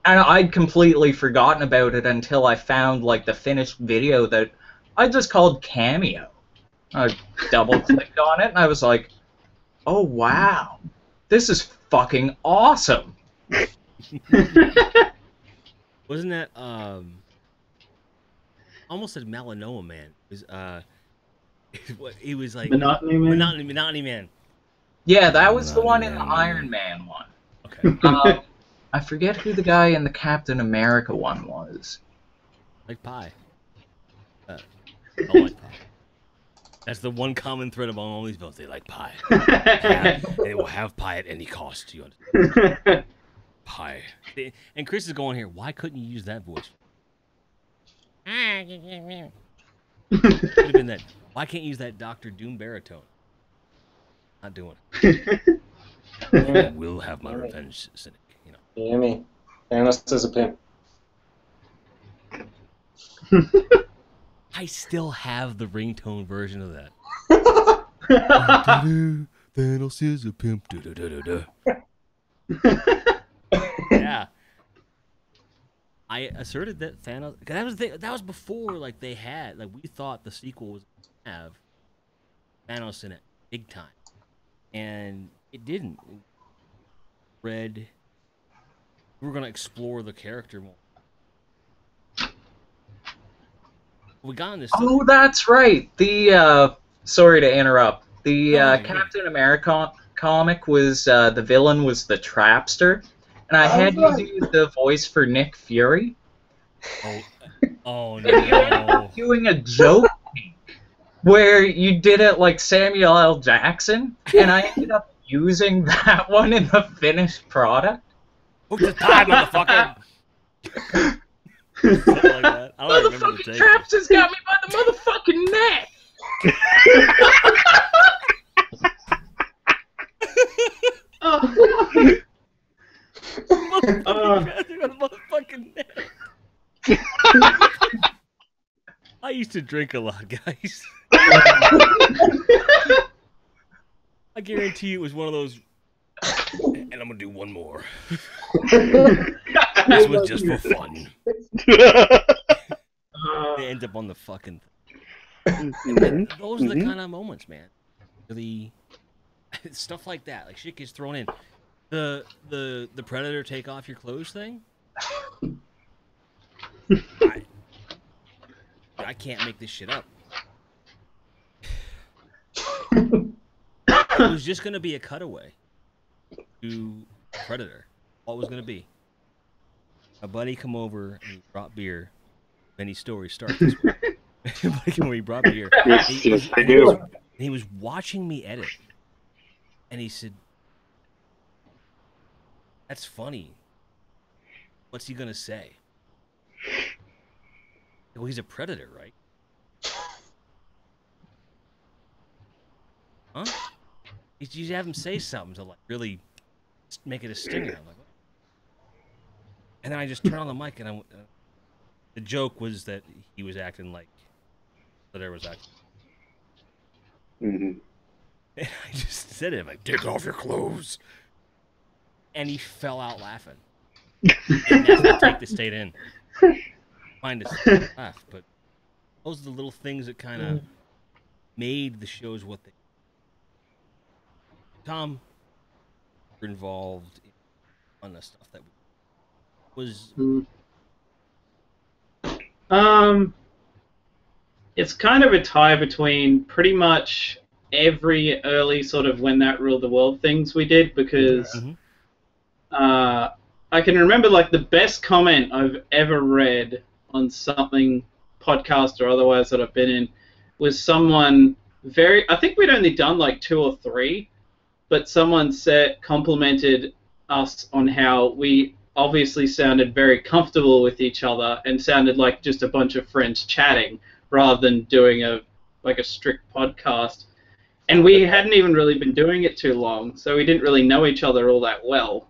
And I'd completely forgotten about it until I found, like, the finished video that I just called Cameo. I double-clicked on it, and I was like, oh, wow. This is fucking awesome. Wasn't that, almost said Melanoma Man. It was, he was like... Monotony Man? Monotony Man. Yeah, that was the one in the Iron Man one. Okay. I forget who the guy in the Captain America one was. Like pie. I don't like pie. That's the one common thread among all these films. They like pie. They will have pie at any cost. You understand? Pie. And Chris is going here. Why couldn't you use that voice? Could have been that. Why can't you use that Dr. Doom baritone? Not doing it. I will have my revenge, Cynic. You know. You hear me? Thanos is a pimp. I still have the ringtone version of that. Thanos is a pimp. Yeah. I asserted that Thanos. That was before like they had like we thought the sequel was gonna have Thanos in it big time, and it didn't. We were gonna explore the character more. We got in this. Oh, that's right. The sorry to interrupt. The No, Captain America comic was the villain was the Trapster, and I had you do the voice for Nick Fury. Oh And you ended no! up doing a joke where you did it like Samuel L. Jackson, and I ended up using that one in the finished product. Hook the tie, motherfucker! Something like that. I don't remember the Motherfucking take. Trapster's got me by the motherfucking neck. Motherfucking neck. I used to drink a lot, guys. I guarantee it was one of those. And I'm gonna do one more. This was just for fun. They end up on the fucking. Those are the kind of moments, man. The stuff like that, like shit gets thrown in. The Predator take off your clothes thing. I can't make this shit up. It was just gonna be a cutaway to Predator. All it was gonna be. A buddy come over and he brought beer. Many stories start this way. Buddy come over, he brought beer. Yes, I do. And he was watching me edit, and he said, "That's funny. What's he gonna say?" Well, he's a predator, right? Huh? You have him say something to like really make it a stinger. I'm like, what? And then I just turn on the mic, and the joke was that he was acting like there was acting. Mm-hmm. And I just said it like, "Take off your clothes," and he fell out laughing. And that's the take that stayed in. Find us laugh, but those are the little things that kind of made the shows what they. Tom, were involved on the stuff that was. It's kind of a tie between pretty much every early sort of When That Ruled the World things we did, because I can remember like the best comment I've ever read on something, podcast or otherwise, that I've been in, was someone I think we'd only done like 2 or 3, but someone complimented us on how we obviously sounded very comfortable with each other and sounded like just a bunch of friends chatting rather than doing a strict podcast. And we hadn't even really been doing it too long, so we didn't really know each other all that well.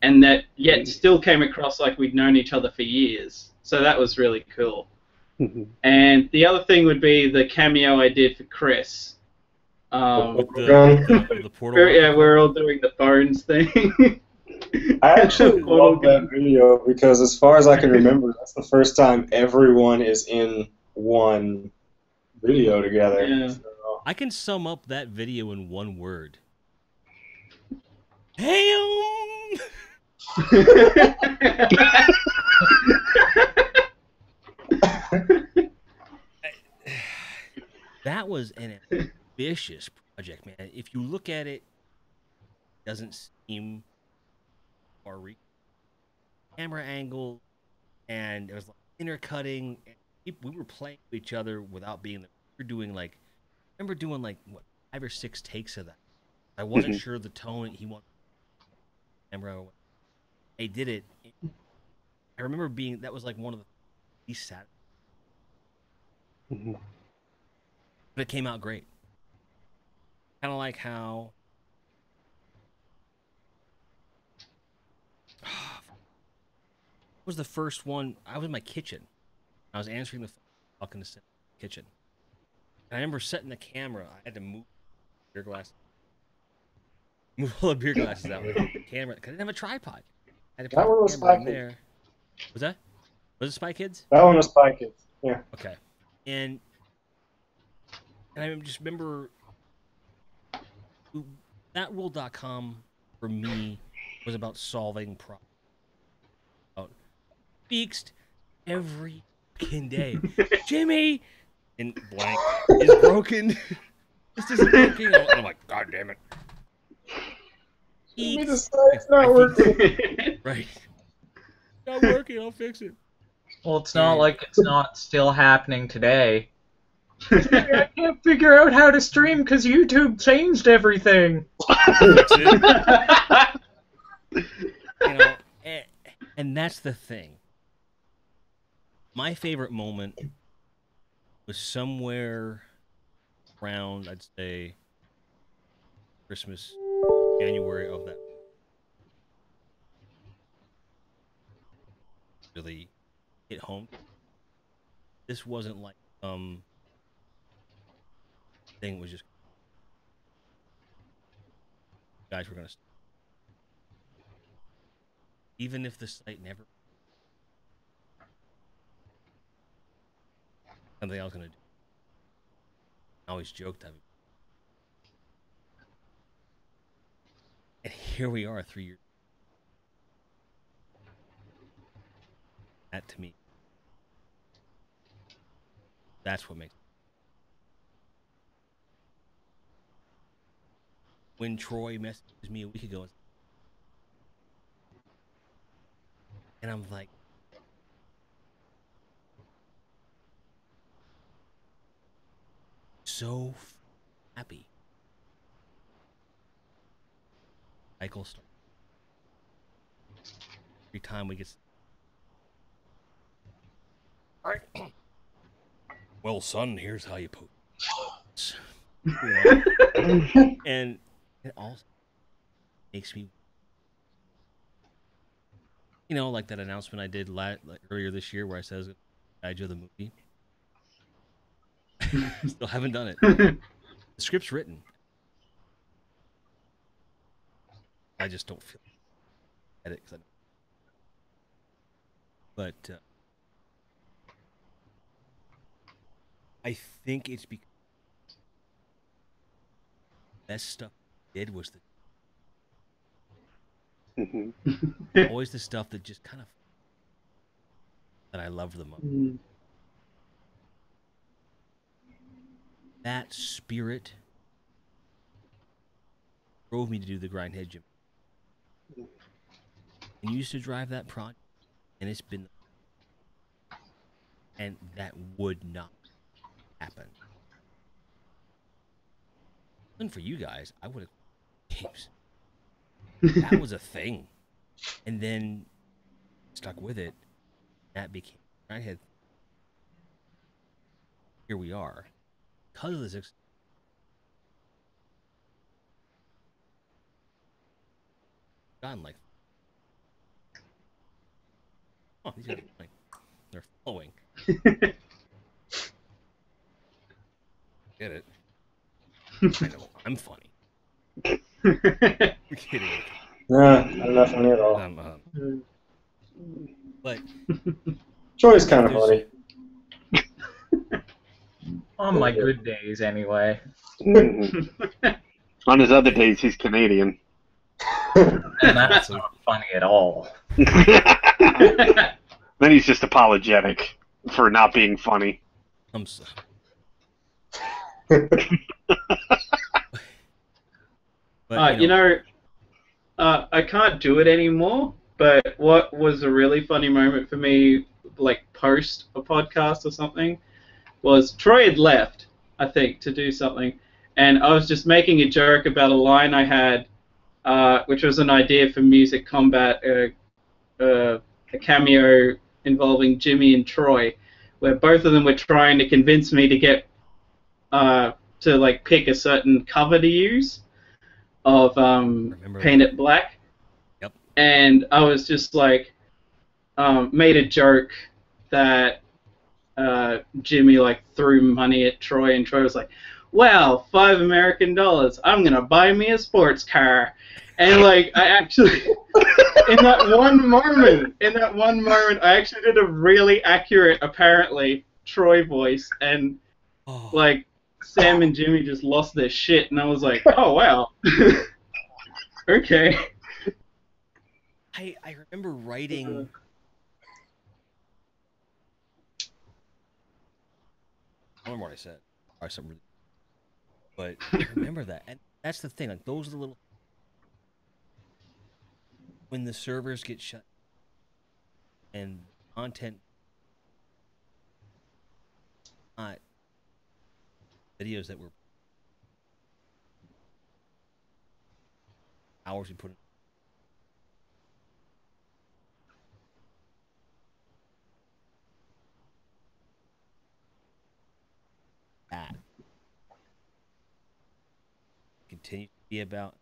And that yet still came across like we'd known each other for years. So that was really cool. And the other thing would be the cameo I did for Chris. The portal. Yeah, we're all doing the phones thing. I actually love that video because, as far as I can remember, that's the first time everyone is in one video together. Yeah. So. I can sum up that video in one word. Ham! That was an ambitious project, man. If you look at it, it doesn't seem far reaching. Camera angle, and there was like intercutting. We were playing with each other without being there. We were doing like, I remember doing like what 5 or 6 takes of that. I wasn't sure the tone he wanted. Camera. They did it. I remember that was like one of the least sad. But it came out great. Kind of like how was the first one? I was in my kitchen. I was answering the phone, talking to the kitchen. And I remember setting the camera. I had to move beer glass. Move all the beer glasses out with the camera because I didn't have a tripod. I had to That put one the was camera Spy in Kids. there. Was that? Was it Spy Kids? That one was Spy Kids. Yeah. Okay. And I just remember thatworld.com for me was about solving problems. About fixed every fucking day. Jimmy and blank is broken. This isn't working. And I'm like, God damn it. Jimmy, the Fixed. site's I not think- working. Right. Not working. I'll fix it. Well, it's not like it's not still happening today. I can't figure out how to stream because YouTube changed everything. Fix it. You know, and that's the thing. My favorite moment was somewhere around, I'd say, Christmas, January of that. Really hit home. This wasn't like thing was just guys were gonna. Even if the site never something I was gonna do. I always joked I would. And here we are 3 years. That to me. That's what makes when Troy messaged me a week ago and I'm like so happy. Cycle starts. Every time we get alright. Well, son, here's how you post. You know? And it also makes me, you know, like that announcement I did earlier this year where I said I was going to guide you the movie. Still haven't done it. The script's written. I just don't feel at it. But I think it's because the best stuff I did was always the stuff that just kind of that I love the most. That spirit drove me to do the Grindhead Gym. And used to drive that project, and it's been, and that would not happen. And for you guys, I would have games. That was a thing, and then stuck with it. That became Grindhead. Here we are, because of this. Gotten like. Oh, these guys are like, they're flowing. Get it? I know, I'm funny. You're kidding. Nah, I'm not funny at all. But Troy's kind of funny. On my good days, anyway. On his other days, he's Canadian. And that's not funny at all. Then he's just apologetic for not being funny. I'm sorry. But, You know, I can't do it anymore, but what was a really funny moment for me, like post a podcast or something, was Troy had left, I think, to do something, and I was just making a joke about a line I had, which was an idea for Music Combat, a cameo involving Jimmy and Troy, where both of them were trying to convince me to get to like pick a certain cover to use of Remember Paint that. It Black. Yep. And I was just like, made a joke that Jimmy like threw money at Troy, and Troy was like, "Well, $5 American. I'm gonna buy me a sports car." And like, I actually, in that one moment, I actually did a really accurate, apparently, Troy voice, and Oh, like Sam and Jimmy just lost their shit, and I was like, "Oh wow, okay." I remember writing. I don't remember what I said. Or something really, but I remember that, and that's the thing. Like those are the little when the servers get shut and content not videos that were hours we put in. That continue to be about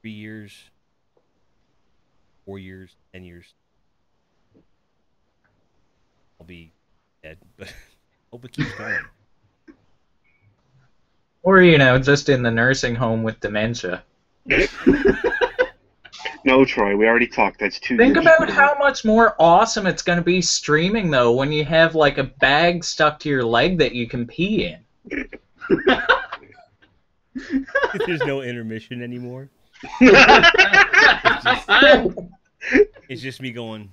3 years, 4 years, 10 years. I'll be dead, but hope it keeps going. Or, you know, just in the nursing home with dementia. No, Troy, we already talked. That's 2 Think years. about how much more awesome it's going to be streaming, though, when you have, like, a bag stuck to your leg that you can pee in. There's no intermission anymore. It's just me going,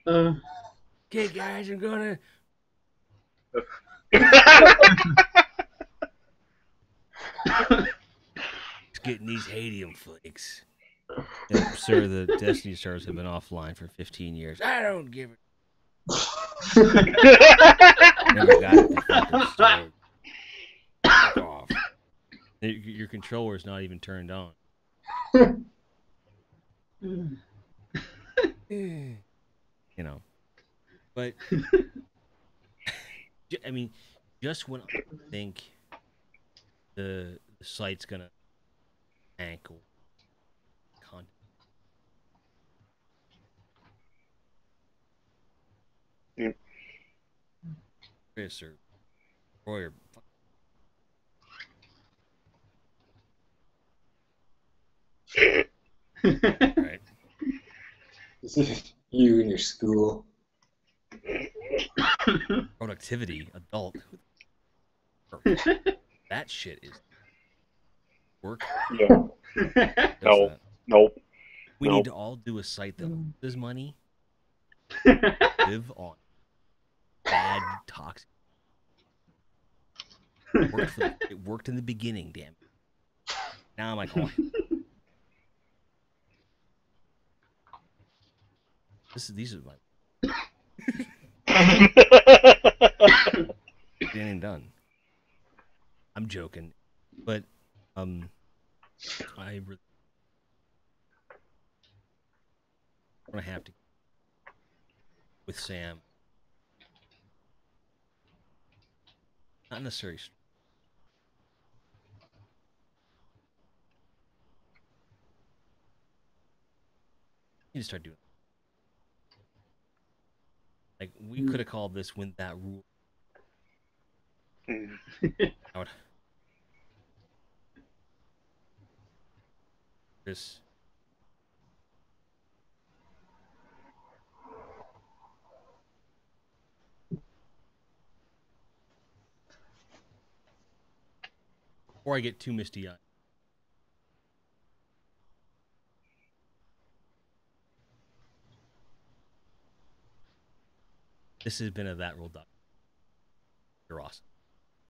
okay, guys, I'm gonna. It's getting these hadium flakes. Yep, sir, the Destiny stars have been offline for 15 years. I don't give it. Never got it fucking stored. Fuck off. Your controller is not even turned on. You know, but I mean, just when I think the site's gonna tank or content, Yep. Chris or Roy or right, You and your school. productivity, adult. That shit is work. Yeah. Does No. that. Nope. We Nope. need to all do a site that loses money, live on bad toxic. It worked in the beginning, damn it. Now I'm like, oh, these are my it ain't done. I'm joking, but I really want to have to with Sam. Not necessarily. You need to start doing. Like we could have called this "When That Rule." Out. This. Before I get too misty-eyed. This has been a That Rule Doc. You're awesome.